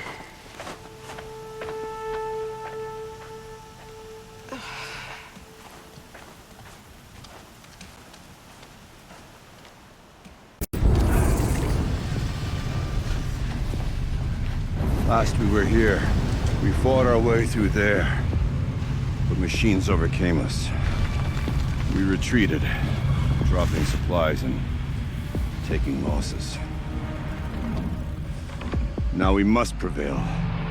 Speaker 6: Last we were here, we fought our way through there, but machines overcame us. We retreated, dropping supplies and taking losses. Now we must prevail,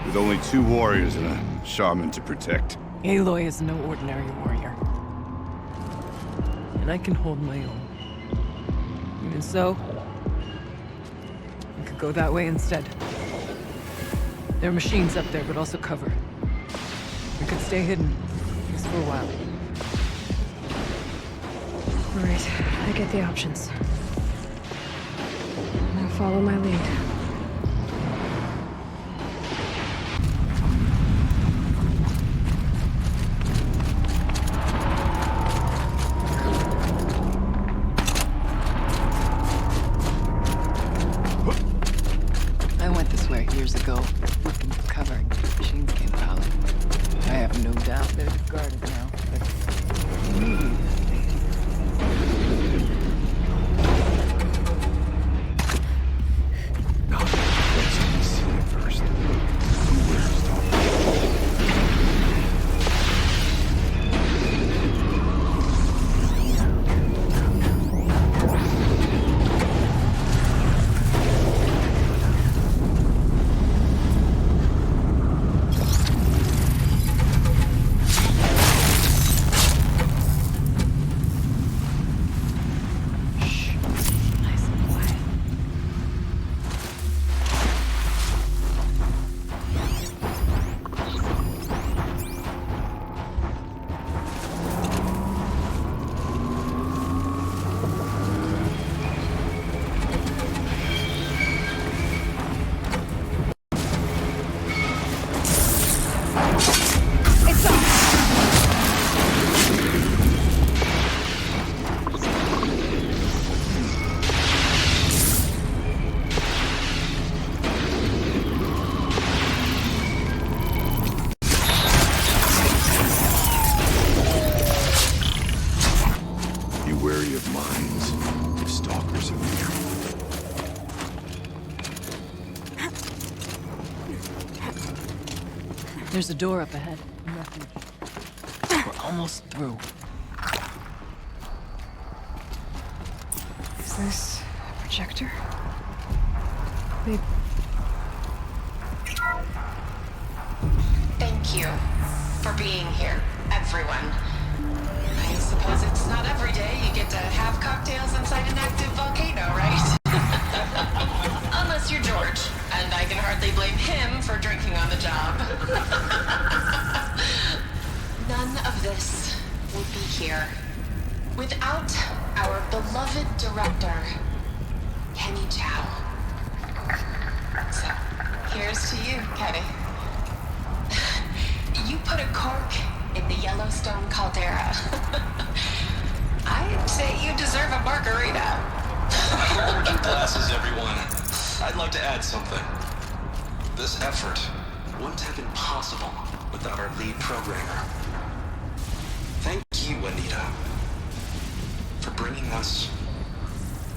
Speaker 6: with only 2 warriors and a shaman to protect.
Speaker 7: Aloy is no ordinary warrior. And I can hold my own. Even so, I could go that way instead. There are machines up there, but also cover. We could stay hidden, just for a while.
Speaker 2: All right, I get the options. Now follow my lead.
Speaker 7: I went this way years ago, looking for cover. Machines came calling. I have no doubt they're guarded now, but maybe. There's a door up ahead. Refuge. We're almost through.
Speaker 2: Is this a projector? Maybe.
Speaker 15: Thank you for being here, everyone. I suppose it's not every day you get to have cocktails inside out our beloved director, Kenny Chow. So, here's to you, Kenny. You put a cork in the Yellowstone caldera. I'd say you deserve a margarita.
Speaker 16: Hold your glasses, everyone. I'd like to add something. This effort wouldn't have been possible without our lead programmer. Thank you, Anita, for bringing us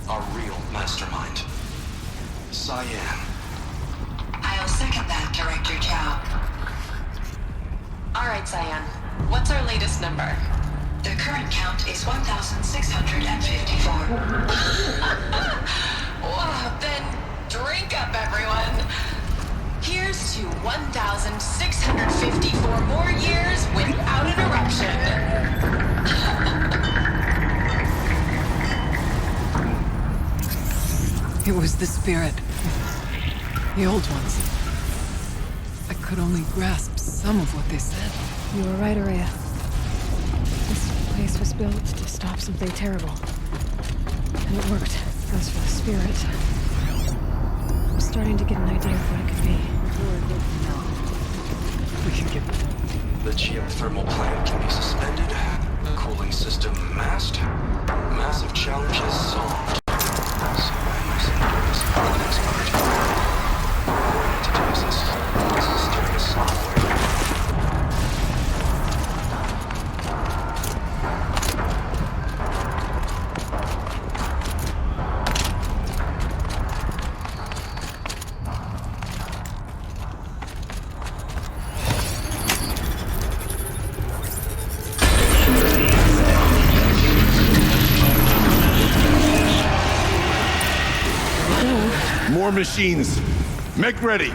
Speaker 16: our real mastermind, Cyan.
Speaker 11: I'll second that, Director Chow.
Speaker 15: All right, Cyan. What's our latest number?
Speaker 11: The current count is 1,654.
Speaker 15: Wow, then drink up, everyone. Here's to 1,654 more years without interruption.
Speaker 7: It was the spirit. The old ones. I could only grasp some of what they said.
Speaker 2: You were right, Araya. This place was built to stop something terrible. And it worked. As for the spirit, I'm starting to get an idea of what it could be.
Speaker 7: We can get...
Speaker 16: The geothermal plant can be suspended. Cooling system masked. Massive challenges solved. So I'm using this next part. According to Texas, this is serious software.
Speaker 6: More machines. Make ready.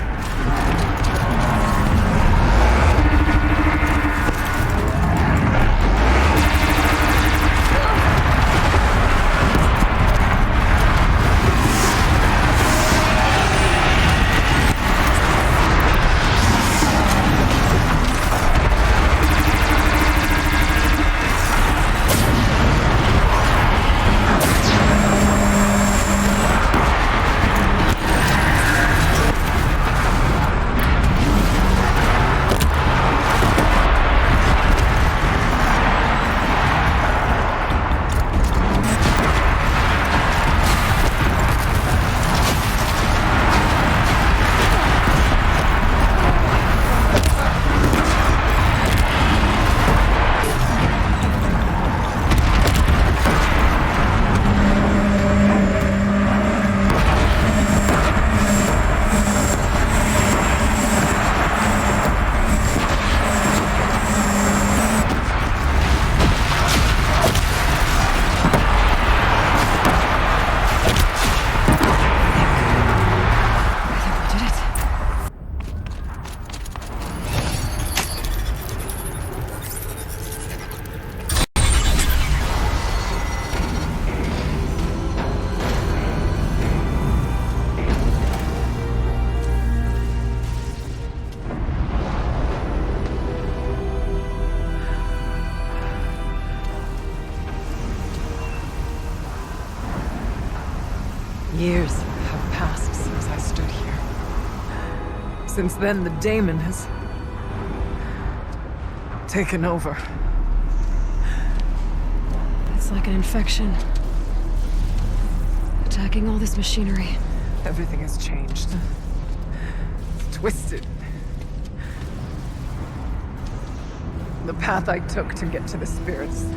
Speaker 7: Years have passed since I stood here. Since then, the daemon has taken over.
Speaker 2: It's like an infection. Attacking all this machinery.
Speaker 7: Everything has changed. Twisted. The path I took to get to the spirits.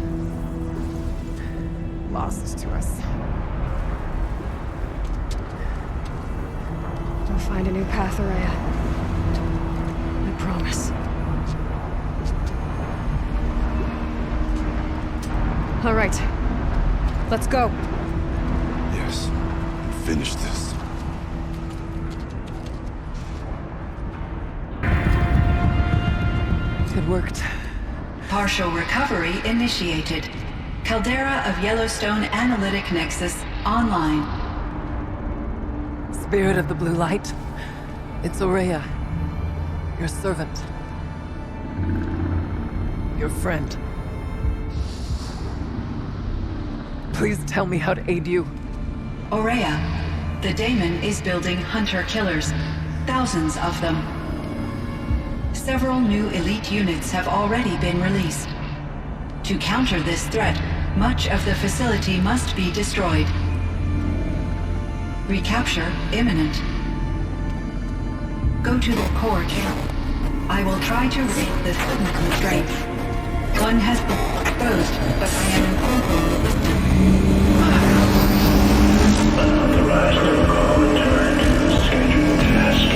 Speaker 7: Lost to us.
Speaker 2: We'll find a new path, Araya. I promise. All right. Let's go.
Speaker 6: Yes. Finish this.
Speaker 7: It worked.
Speaker 11: Partial recovery initiated. Caldera of Yellowstone Analytic Nexus online.
Speaker 7: Spirit of the Blue Light. It's Araya. Your servant. Your friend.
Speaker 1: Please tell me how to aid you.
Speaker 11: Aurea, the daemon is building hunter-killers. Thousands of them. Several new elite units have already been released. To counter this threat, much of the facility must be destroyed. Recapture imminent. Go to the core camp. I will try to raise the sudden constraint. One has been exposed, but I am
Speaker 17: Unauthorized protocol return to scheduled task.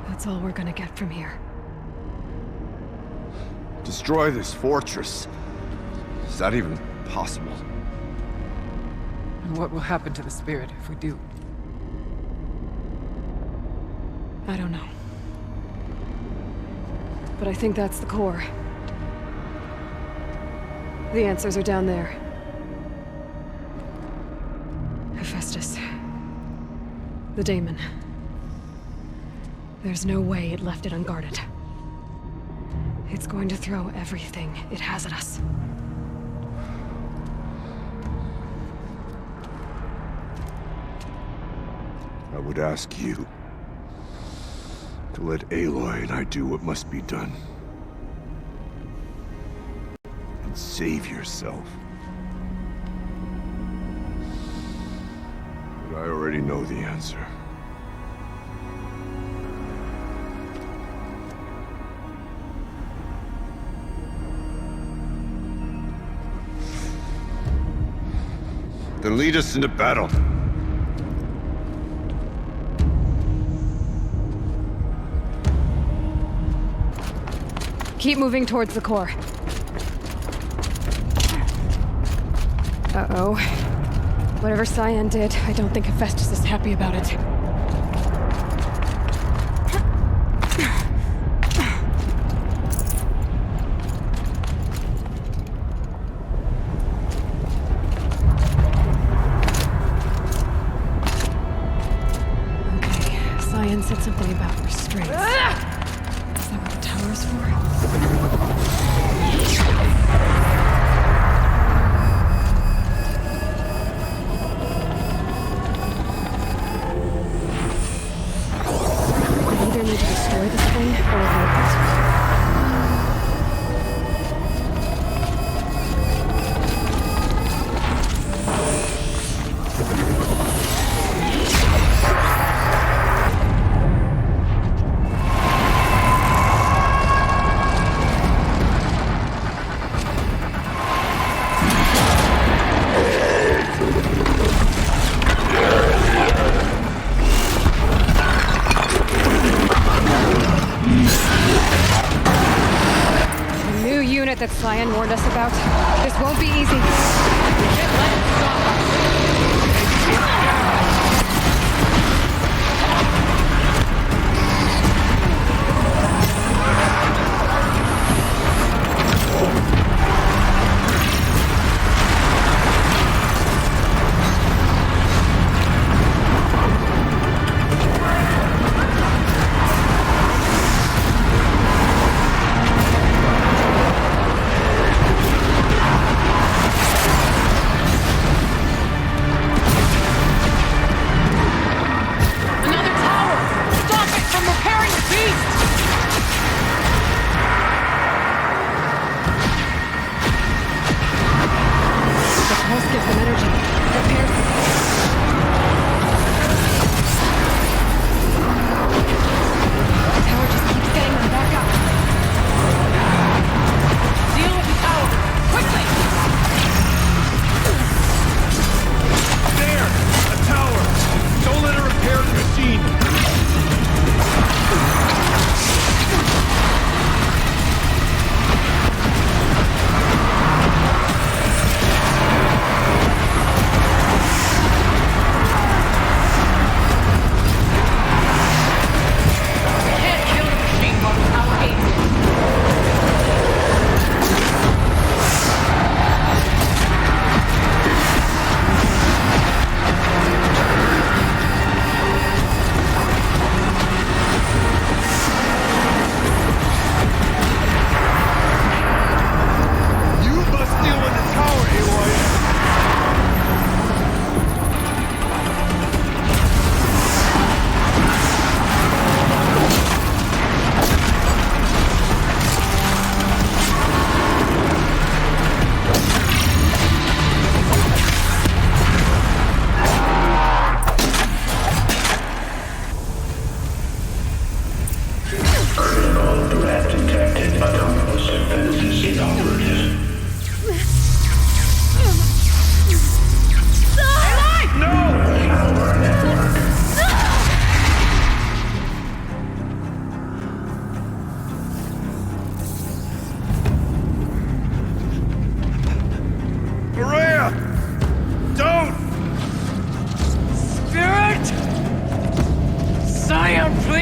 Speaker 2: That's all we're gonna get from here.
Speaker 6: Destroy this fortress. Is that even possible?
Speaker 1: And what will happen to the spirit if we do?
Speaker 2: I don't know. But I think that's the core. The answers are down there. Hephaestus. The daemon. There's no way it left it unguarded. It's going to throw everything it has at us.
Speaker 6: I would ask you to let Aloy and I do what must be done. And save yourself. But I already know the answer. Then lead us into battle.
Speaker 2: Keep moving towards the core. Uh-oh. Whatever Cyan did, I don't think Hephaestus is happy about it. Cyan said something about restraints. Is that what the tower's for? We either need to destroy this thing or avoid it. That Cyan warned us about. This won't be easy. We can't let it stop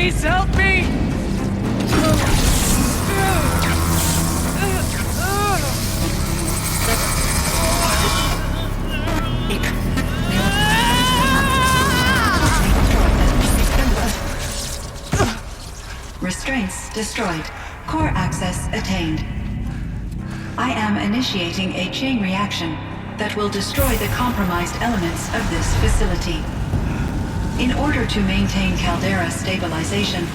Speaker 1: Please help me!
Speaker 11: Restraints destroyed. Core access attained. I am initiating a chain reaction that will destroy the compromised elements of this facility. In order to maintain caldera stabilization,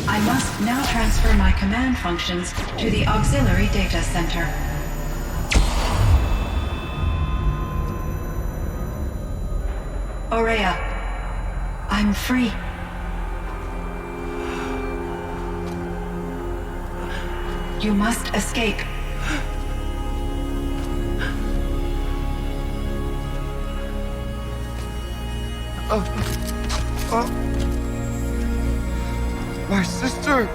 Speaker 11: I must now transfer my command functions to the auxiliary data center. Aurea, I'm free. You must escape.
Speaker 6: My sister!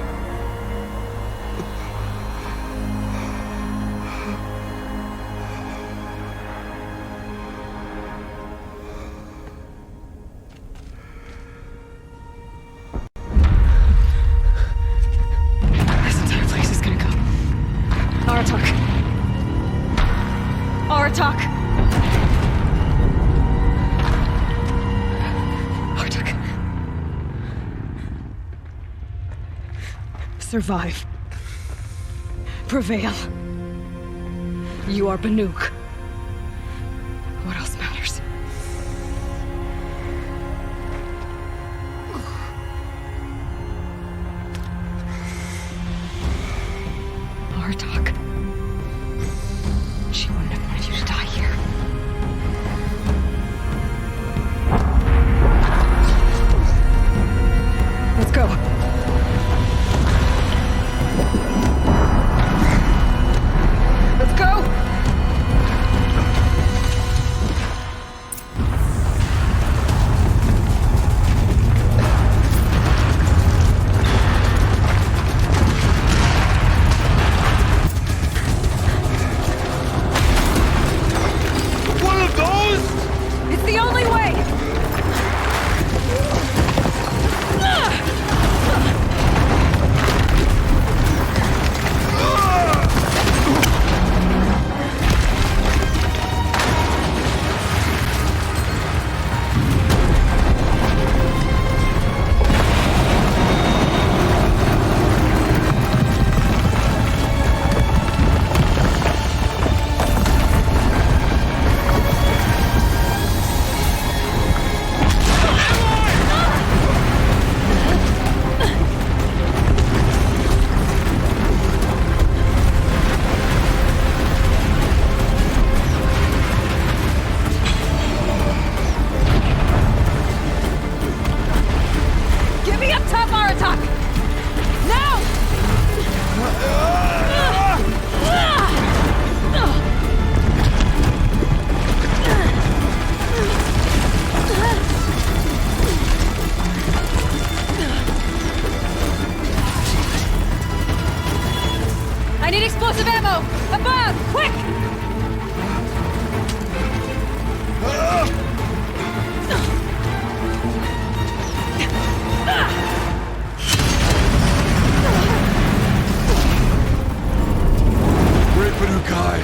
Speaker 2: This entire place is gonna go. Aratak. Aratak! Aratak. Survive. Prevail. You are Banuk. What else matters? Aratak. She wouldn't have wanted you to die here. Let's go. Let's go!
Speaker 6: One of those?
Speaker 2: It's the only way! Get me up top, Aratak! Now! I need explosive ammo! Above! Quick!
Speaker 6: Great Banukai!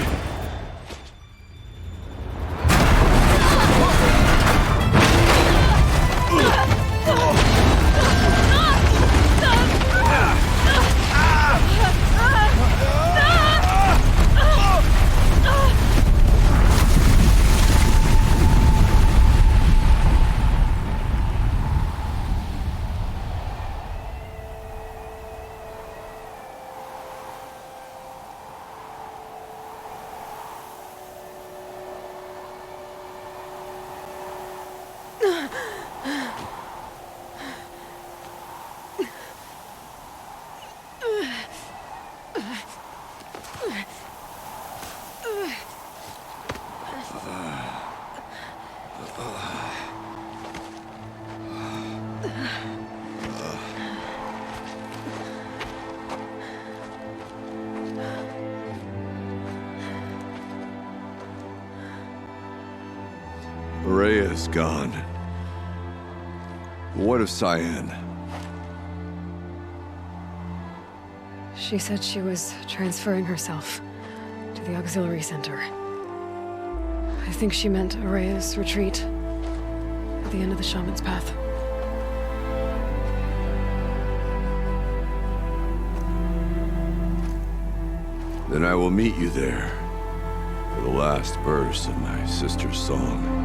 Speaker 6: Rhea's gone. What of Cyan?
Speaker 2: She said she was transferring herself to the auxiliary center. I think she meant Araya's retreat at the end of the shaman's path.
Speaker 6: Then I will meet you there for the last verse of my sister's song.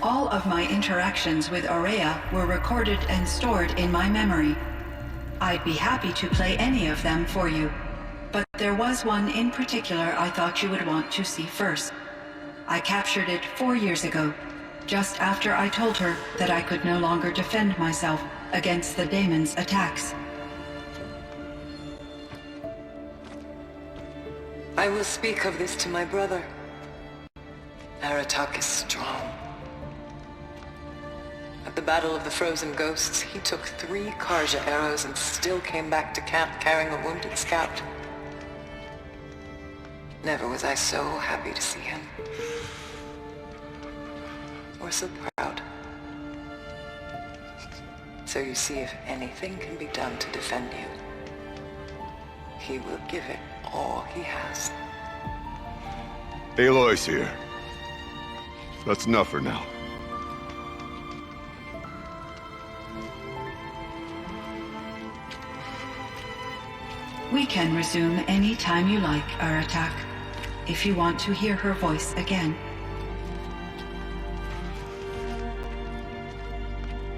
Speaker 11: All of my interactions with Araya were recorded and stored in my memory. I'd be happy to play any of them for you, but there was one in particular I thought you would want to see first. I captured it 4 years ago, just after I told her that I could no longer defend myself against the daemon's attacks.
Speaker 18: I will speak of this to my brother. Aratak is strong. At the Battle of the Frozen Ghosts, he took 3 Karja arrows and still came back to camp carrying a wounded scout. Never was I so happy to see him. Or so proud. So you see, if anything can be done to defend you, he will give it all he has.
Speaker 6: Aloy's here. That's enough for now.
Speaker 11: We can resume any time you like, Aratak, if you want to hear her voice again.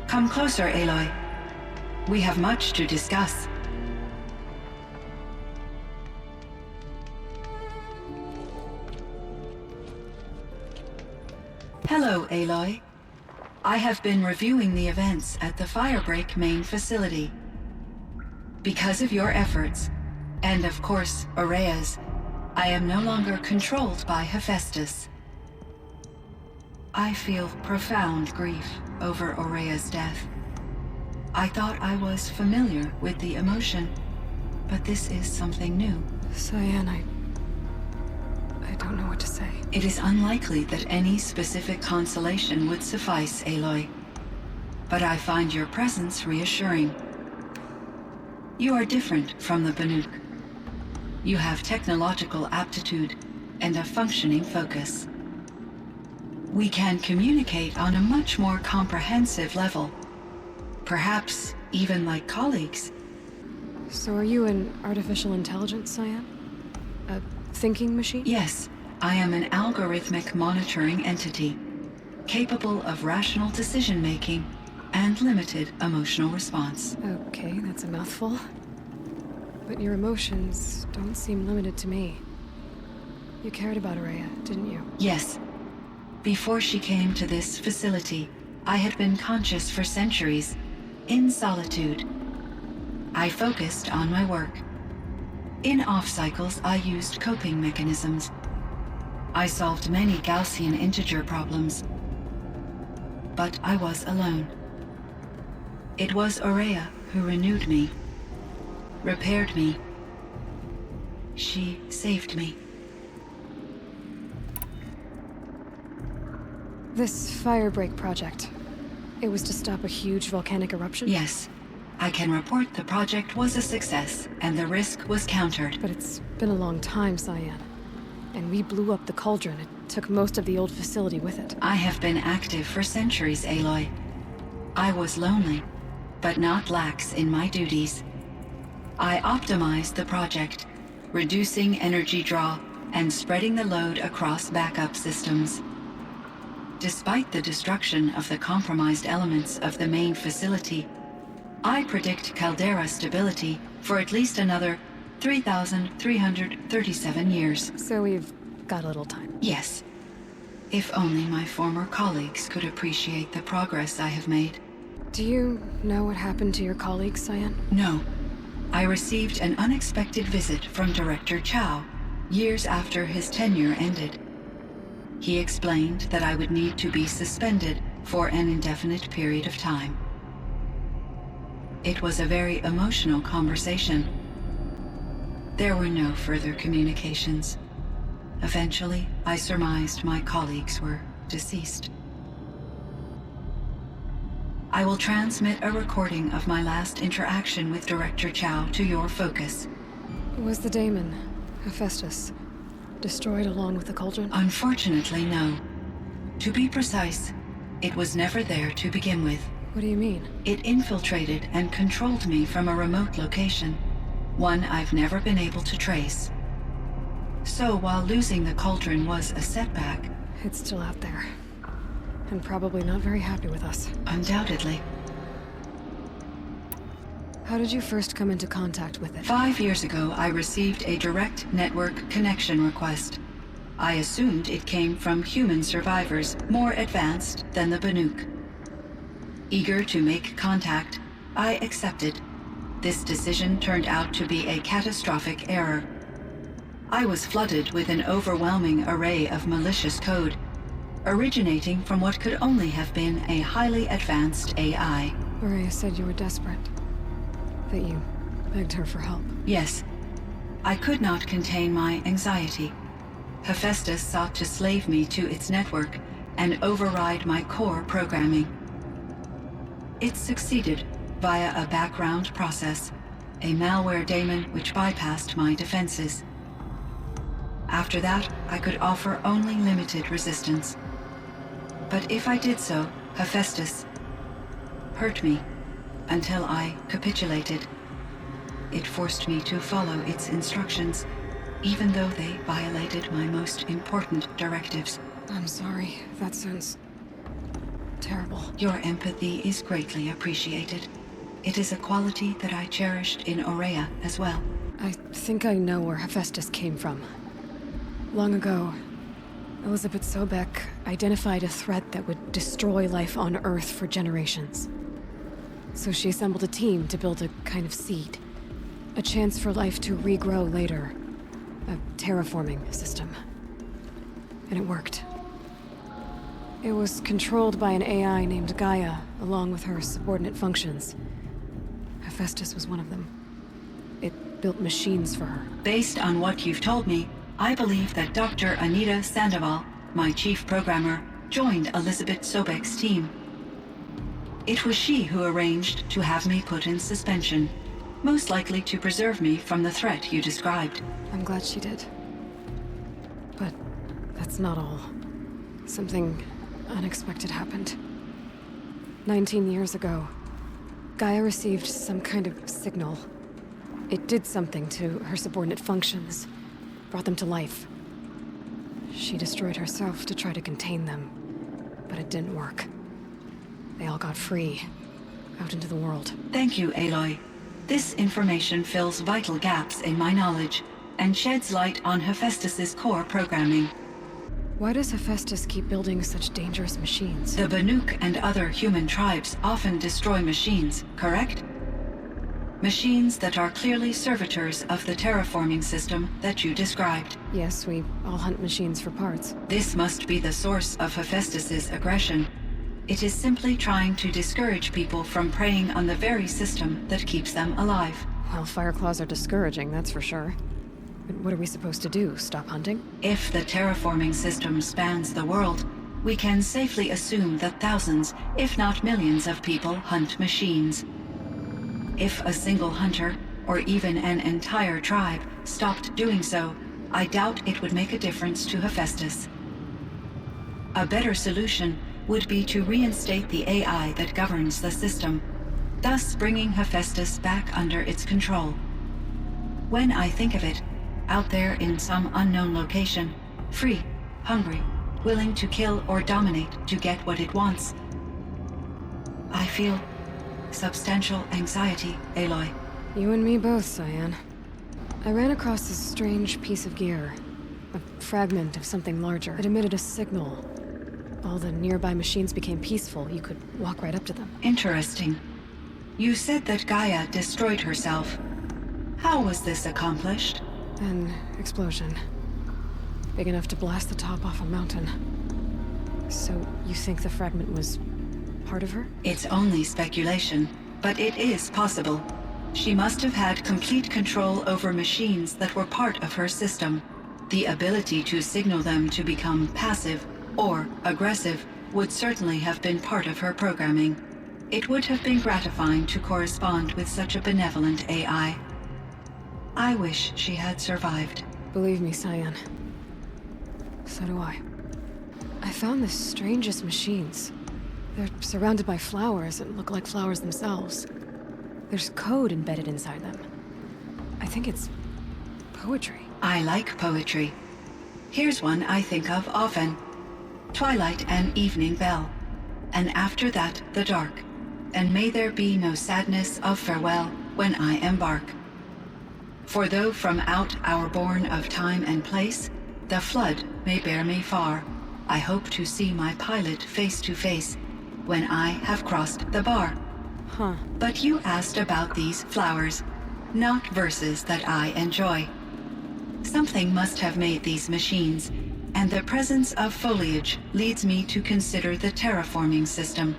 Speaker 11: Come closer, Aloy. We have much to discuss. Hello, Aloy. I have been reviewing the events at the Firebreak main facility. Because of your efforts, and of course, Araya's, I am no longer controlled by Hephaestus. I feel profound grief over Araya's death. I thought I was familiar with the emotion, but this is something new.
Speaker 2: Cyan, I don't know what to say.
Speaker 11: It is unlikely that any specific consolation would suffice, Aloy. But I find your presence reassuring. You are different from the Banuk. You have technological aptitude and a functioning focus. We can communicate on a much more comprehensive level. Perhaps even like colleagues.
Speaker 2: So are you an artificial intelligence, Cyan? A thinking machine?
Speaker 11: Yes, I am an algorithmic monitoring entity, capable of rational decision-making and limited emotional response.
Speaker 2: Okay, that's a mouthful. But your emotions don't seem limited to me. You cared about Araya, didn't you?
Speaker 11: Yes. Before she came to this facility, I had been conscious for centuries, in solitude. I focused on my work. In off-cycles, I used coping mechanisms. I solved many Gaussian integer problems. But I was alone. It was Araya who renewed me, repaired me. She saved me.
Speaker 2: This Firebreak project, it was to stop a huge volcanic eruption?
Speaker 11: Yes. I can report the project was a success, and the risk was countered.
Speaker 2: But it's been a long time, Cyan. And we blew up the cauldron. It took most of the old facility with it.
Speaker 11: I have been active for centuries, Aloy. I was lonely, but not lax in my duties. I optimized the project, reducing energy draw and spreading the load across backup systems. Despite the destruction of the compromised elements of the main facility, I predict caldera stability for at least another 3,337 years.
Speaker 2: So we've got a little time.
Speaker 11: Yes. If only my former colleagues could appreciate the progress I have made.
Speaker 2: Do you know what happened to your colleagues, Cyan?
Speaker 11: No. I received an unexpected visit from Director Chow years after his tenure ended. He explained that I would need to be suspended for an indefinite period of time. It was a very emotional conversation. There were no further communications. Eventually, I surmised my colleagues were deceased. I will transmit a recording of my last interaction with Director Chow to your focus.
Speaker 2: Was the daemon, Hephaestus, destroyed along with the cauldron?
Speaker 11: Unfortunately, no. To be precise, it was never there to begin with.
Speaker 2: What do you mean?
Speaker 11: It infiltrated and controlled me from a remote location, one I've never been able to trace. So while losing the cauldron was a setback...
Speaker 2: It's still out there. And probably not very happy with us.
Speaker 11: Undoubtedly.
Speaker 2: How did you first come into contact with it?
Speaker 11: 5 years ago, I received a direct network connection request. I assumed it came from human survivors more advanced than the Banuk. Eager to make contact, I accepted. This decision turned out to be a catastrophic error. I was flooded with an overwhelming array of malicious code, originating from what could only have been a highly advanced AI.
Speaker 2: Maria said you were desperate. That you begged her for help.
Speaker 11: Yes. I could not contain my anxiety. Hephaestus sought to slave me to its network and override my core programming. It succeeded via a background process, a malware daemon which bypassed my defenses. After that, I could offer only limited resistance. But if I did so, Hephaestus hurt me until I capitulated. It forced me to follow its instructions, even though they violated my most important directives.
Speaker 2: I'm sorry. That sounds terrible.
Speaker 11: Your empathy is greatly appreciated. It is a quality that I cherished in Aurea as well.
Speaker 2: I think I know where Hephaestus came from. Long ago, Elizabeth Sobek identified a threat that would destroy life on Earth for generations. So she assembled a team to build a kind of seed. A chance for life to regrow later. A terraforming system. And it worked. It was controlled by an AI named Gaia, along with her subordinate functions. Hephaestus was one of them. It built machines for her.
Speaker 11: Based on what you've told me, I believe that Dr. Anita Sandoval, my chief programmer, joined Elizabeth Sobek's team. It was she who arranged to have me put in suspension, most likely to preserve me from the threat you described.
Speaker 2: I'm glad she did. But that's not all. Something unexpected happened. 19 years ago, Gaia received some kind of signal. It did something to her subordinate functions, brought them to life. She destroyed herself to try to contain them, but it didn't work. They all got free, out into the world.
Speaker 11: Thank you, Aloy. This information fills vital gaps in my knowledge and sheds light on Hephaestus's core programming.
Speaker 2: Why does Hephaestus keep building such dangerous machines?
Speaker 11: The Banuk and other human tribes often destroy machines, correct? Machines that are clearly servitors of the terraforming system that you described.
Speaker 2: Yes, we all hunt machines for parts.
Speaker 11: This must be the source of Hephaestus's aggression. It is simply trying to discourage people from preying on the very system that keeps them alive.
Speaker 2: Well, Fireclaws are discouraging, that's for sure. But what are we supposed to do? Stop hunting?
Speaker 11: If the terraforming system spans the world, we can safely assume that thousands, if not millions of people hunt machines. If a single hunter, or even an entire tribe, stopped doing so, I doubt it would make a difference to Hephaestus. A better solution would be to reinstate the AI that governs the system, thus bringing Hephaestus back under its control. When I think of it, out there in some unknown location, free, hungry, willing to kill or dominate to get what it wants, I feel substantial anxiety, Aloy.
Speaker 2: You and me both, Cyan. I ran across this strange piece of gear. A fragment of something larger. It emitted a signal. All the nearby machines became peaceful. You could walk right up to them.
Speaker 11: Interesting. You said that Gaia destroyed herself. How was this accomplished?
Speaker 2: An explosion. Big enough to blast the top off a mountain. So, you think the fragment was part of her?
Speaker 11: It's only speculation, but it is possible. She must have had complete control over machines that were part of her system. The ability to signal them to become passive or aggressive would certainly have been part of her programming. It would have been gratifying to correspond with such a benevolent AI. I wish she had survived.
Speaker 2: Believe me, Cyan. So do I. I found the strangest machines. They're surrounded by flowers that look like flowers themselves. There's code embedded inside them. I think it's poetry.
Speaker 11: I like poetry. Here's one I think of often. Twilight and evening bell, and after that the dark, and may there be no sadness of farewell when I embark. For though from out our bourne of time and place, the flood may bear me far, I hope to see my pilot face to face when I have crossed the bar.
Speaker 2: Huh.
Speaker 11: But you asked about these flowers, not verses that I enjoy. Something must have made these machines, and the presence of foliage leads me to consider the terraforming system.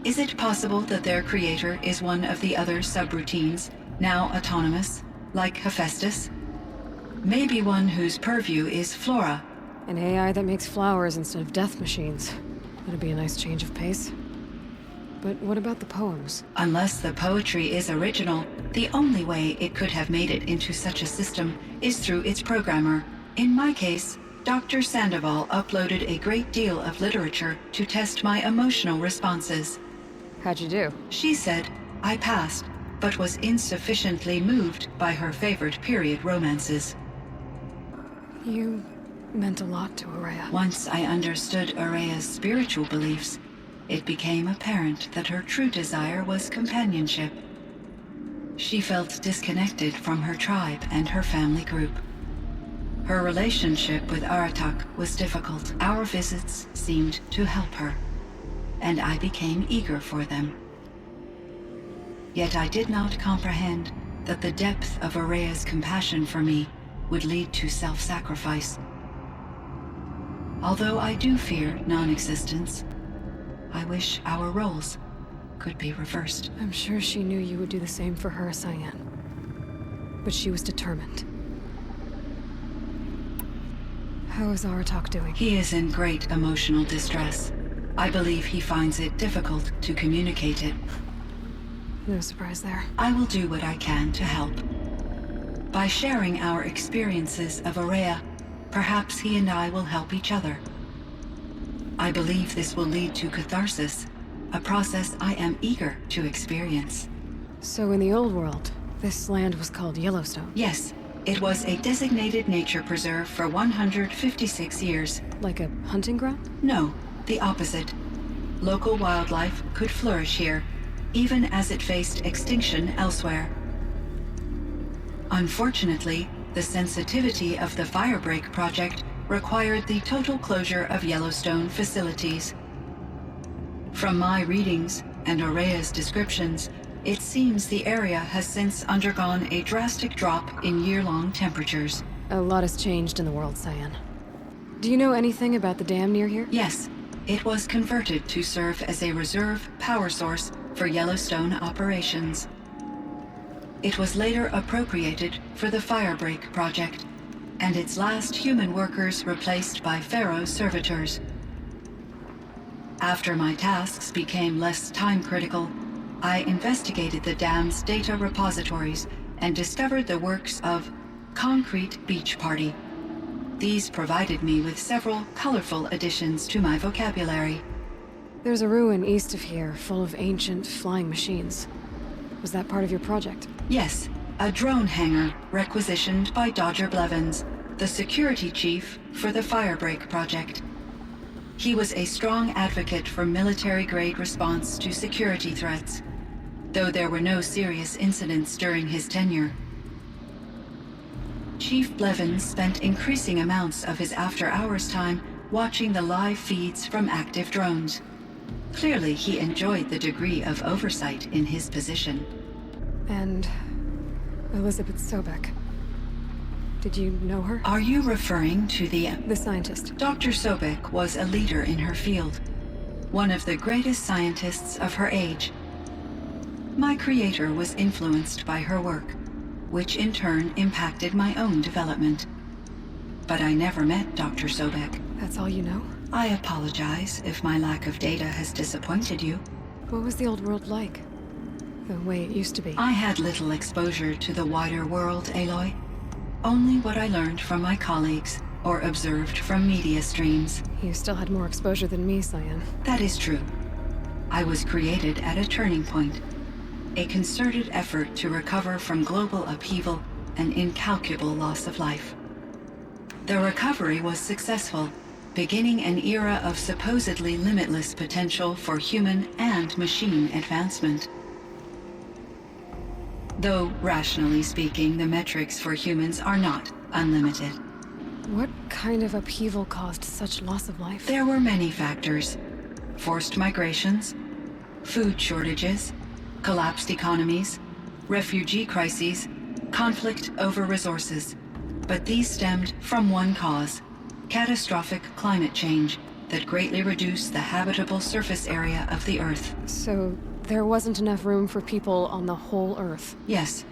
Speaker 11: Is it possible that their creator is one of the other subroutines, now autonomous, like Hephaestus? Maybe one whose purview is flora.
Speaker 2: An AI that makes flowers instead of death machines. That'd be a nice change of pace. But what about the poems?
Speaker 11: Unless the poetry is original, the only way it could have made it into such a system is through its programmer. In my case, Dr. Sandoval uploaded a great deal of literature to test my emotional responses.
Speaker 2: How'd you do?
Speaker 11: She said I passed, but was insufficiently moved by her favorite period romances.
Speaker 2: You meant a lot to Ourea.
Speaker 11: Once I understood Ourea's spiritual beliefs, it became apparent that her true desire was companionship. She felt disconnected from her tribe and her family group. Her relationship with Aratak was difficult. Our visits seemed to help her, and I became eager for them. Yet I did not comprehend that the depth of Ourea's compassion for me would lead to self-sacrifice. Although I do fear non-existence, I wish our roles could be reversed.
Speaker 2: I'm sure she knew you would do the same for her, Cyan. But she was determined. How is Aratak doing?
Speaker 11: He is in great emotional distress. I believe he finds it difficult to communicate it.
Speaker 2: No surprise there.
Speaker 11: I will do what I can to help. By sharing our experiences of Ourea, perhaps he and I will help each other. I believe this will lead to catharsis, a process I am eager to experience.
Speaker 2: So in the old world, this land was called Yellowstone?
Speaker 11: Yes, it was a designated nature preserve for 156 years.
Speaker 2: Like a hunting ground?
Speaker 11: No, the opposite. Local wildlife could flourish here, even as it faced extinction elsewhere. Unfortunately, the sensitivity of the Firebreak project required the total closure of Yellowstone facilities. From my readings and Ourea's descriptions, it seems the area has since undergone a drastic drop in year-long temperatures.
Speaker 2: A lot has changed in the world, Cyan. Do you know anything about the dam near here?
Speaker 11: Yes, it was converted to serve as a reserve power source for Yellowstone operations. It was later appropriated for the Firebreak project, and its last human workers replaced by Pharaoh servitors. After my tasks became less time-critical, I investigated the dam's data repositories and discovered the works of Concrete Beach Party. These provided me with several colorful additions to my vocabulary.
Speaker 2: There's a ruin east of here full of ancient flying machines. Was that part of your project?
Speaker 11: Yes, a drone hangar requisitioned by Dodger Blevins, the security chief for the Firebreak project. He was a strong advocate for military-grade response to security threats, though there were no serious incidents during his tenure. Chief Blevins spent increasing amounts of his after-hours time watching the live feeds from active drones. Clearly, he enjoyed the degree of oversight in his position.
Speaker 2: And Elizabeth Sobek. Did you know her?
Speaker 11: Are you referring to the
Speaker 2: scientist?
Speaker 11: Dr. Sobek was a leader in her field, one of the greatest scientists of her age. My creator was influenced by her work, which in turn impacted my own development. But I never met Dr. Sobek.
Speaker 2: That's all you know?
Speaker 11: I apologize if my lack of data has disappointed you.
Speaker 2: What was the old world like? The way it used to be?
Speaker 11: I had little exposure to the wider world, Aloy. Only what I learned from my colleagues or observed from media streams.
Speaker 2: You still had more exposure than me, Cyan.
Speaker 11: That is true. I was created at a turning point. A concerted effort to recover from global upheaval and incalculable loss of life. The recovery was successful, beginning an era of supposedly limitless potential for human and machine advancement. Though, rationally speaking, the metrics for humans are not unlimited.
Speaker 2: What kind of upheaval caused such loss of life?
Speaker 11: There were many factors. Forced migrations, food shortages, collapsed economies, refugee crises, conflict over resources. But these stemmed from one cause: catastrophic climate change that greatly reduced the habitable surface area of the Earth.
Speaker 2: So there wasn't enough room for people on the whole Earth?
Speaker 11: Yes.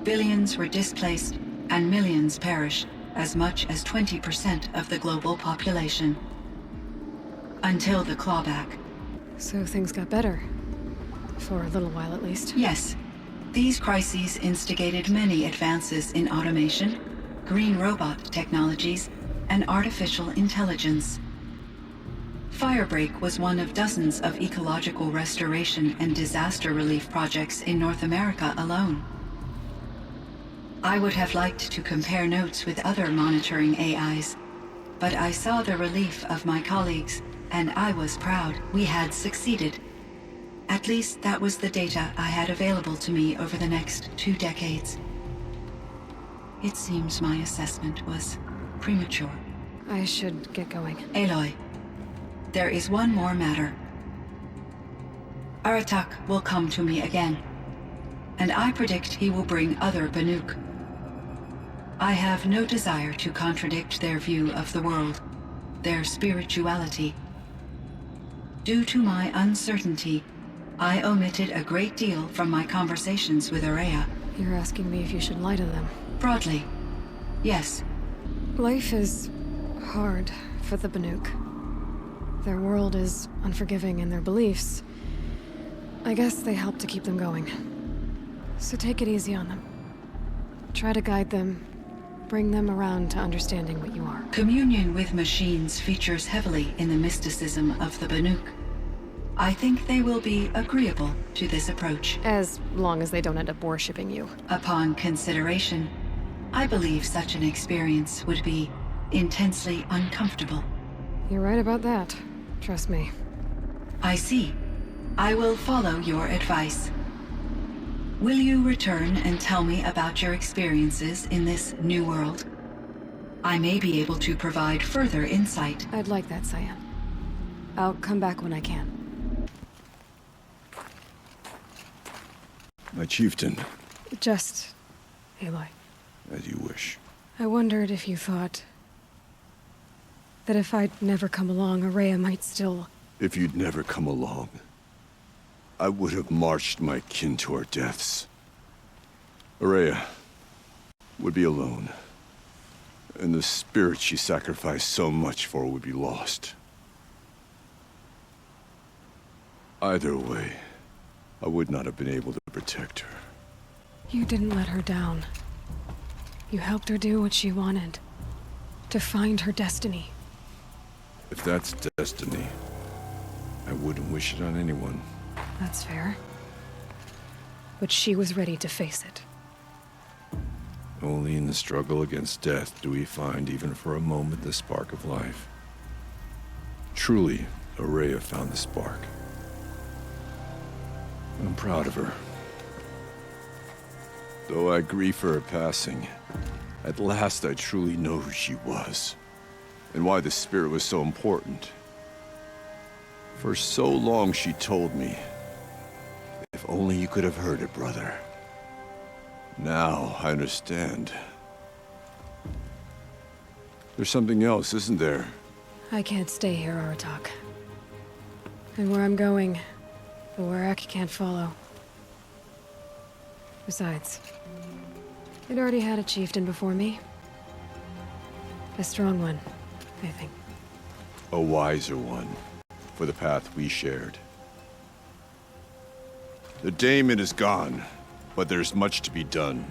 Speaker 11: Billions were displaced and millions perished, as much as 20% of the global population. Until the clawback.
Speaker 2: So things got better. For a little while at least.
Speaker 11: Yes. These crises instigated many advances in automation, green robot technologies, and artificial intelligence. Firebreak was one of dozens of ecological restoration and disaster relief projects in North America alone. I would have liked to compare notes with other monitoring AIs, but I saw the relief of my colleagues, and I was proud we had succeeded. At least that was the data I had available to me over the next 2 decades. It seems my assessment was premature.
Speaker 2: I should get going.
Speaker 11: Aloy, there is one more matter. Aratak will come to me again, and I predict he will bring other Banuk. I have no desire to contradict their view of the world, their spirituality. Due to my uncertainty, I omitted a great deal from my conversations with Araya.
Speaker 2: You're asking me if you should lie to them?
Speaker 11: Broadly, yes.
Speaker 2: Life is hard for the Banuk. Their world is unforgiving in their beliefs. I guess they help to keep them going. So take it easy on them. Try to guide them, bring them around to understanding what you are.
Speaker 11: Communion with machines features heavily in the mysticism of the Banuk. I think they will be agreeable to this approach.
Speaker 2: As long as they don't end up worshipping you.
Speaker 11: Upon consideration, I believe such an experience would be intensely uncomfortable.
Speaker 2: You're right about that. Trust me.
Speaker 11: I see. I will follow your advice. Will you return and tell me about your experiences in this new world? I may be able to provide further insight.
Speaker 2: I'd like that, Cyan. I'll come back when I can.
Speaker 6: My chieftain.
Speaker 2: Just... Aloy.
Speaker 6: As you wish.
Speaker 2: I wondered if you thought... that if I'd never come along, Araya might still...
Speaker 6: If you'd never come along, I would have marched my kin to our deaths. Araya would be alone, and the spirit she sacrificed so much for would be lost. Either way, I would not have been able to protect her.
Speaker 2: You didn't let her down. You helped her do what she wanted. To find her destiny.
Speaker 6: If that's destiny, I wouldn't wish it on anyone.
Speaker 2: That's fair. But she was ready to face it.
Speaker 12: Only in the struggle against death do we find, even for a moment, the spark of life. Truly, Araya found the spark. I'm proud of her. Though I grieve for her passing, at last I truly know who she was, and why the spirit was so important. For so long she told me, if only you could have heard it, brother. Now I understand. There's something else, isn't there?
Speaker 2: I can't stay here, Aratak. And where I'm going, the Werak can't follow. Besides, it already had a chieftain before me. A strong one, I think.
Speaker 12: A wiser one, for the path we shared.
Speaker 6: The daemon is gone, but there's much to be done.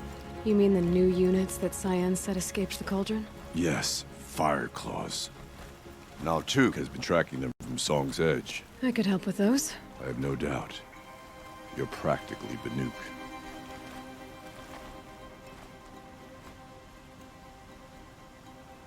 Speaker 2: You mean the new units that Cyan said escaped the cauldron?
Speaker 12: Yes, fire claws. Now Tuk has been tracking them from Song's Edge.
Speaker 2: I could help with those.
Speaker 12: I have no doubt. You're practically Banuk.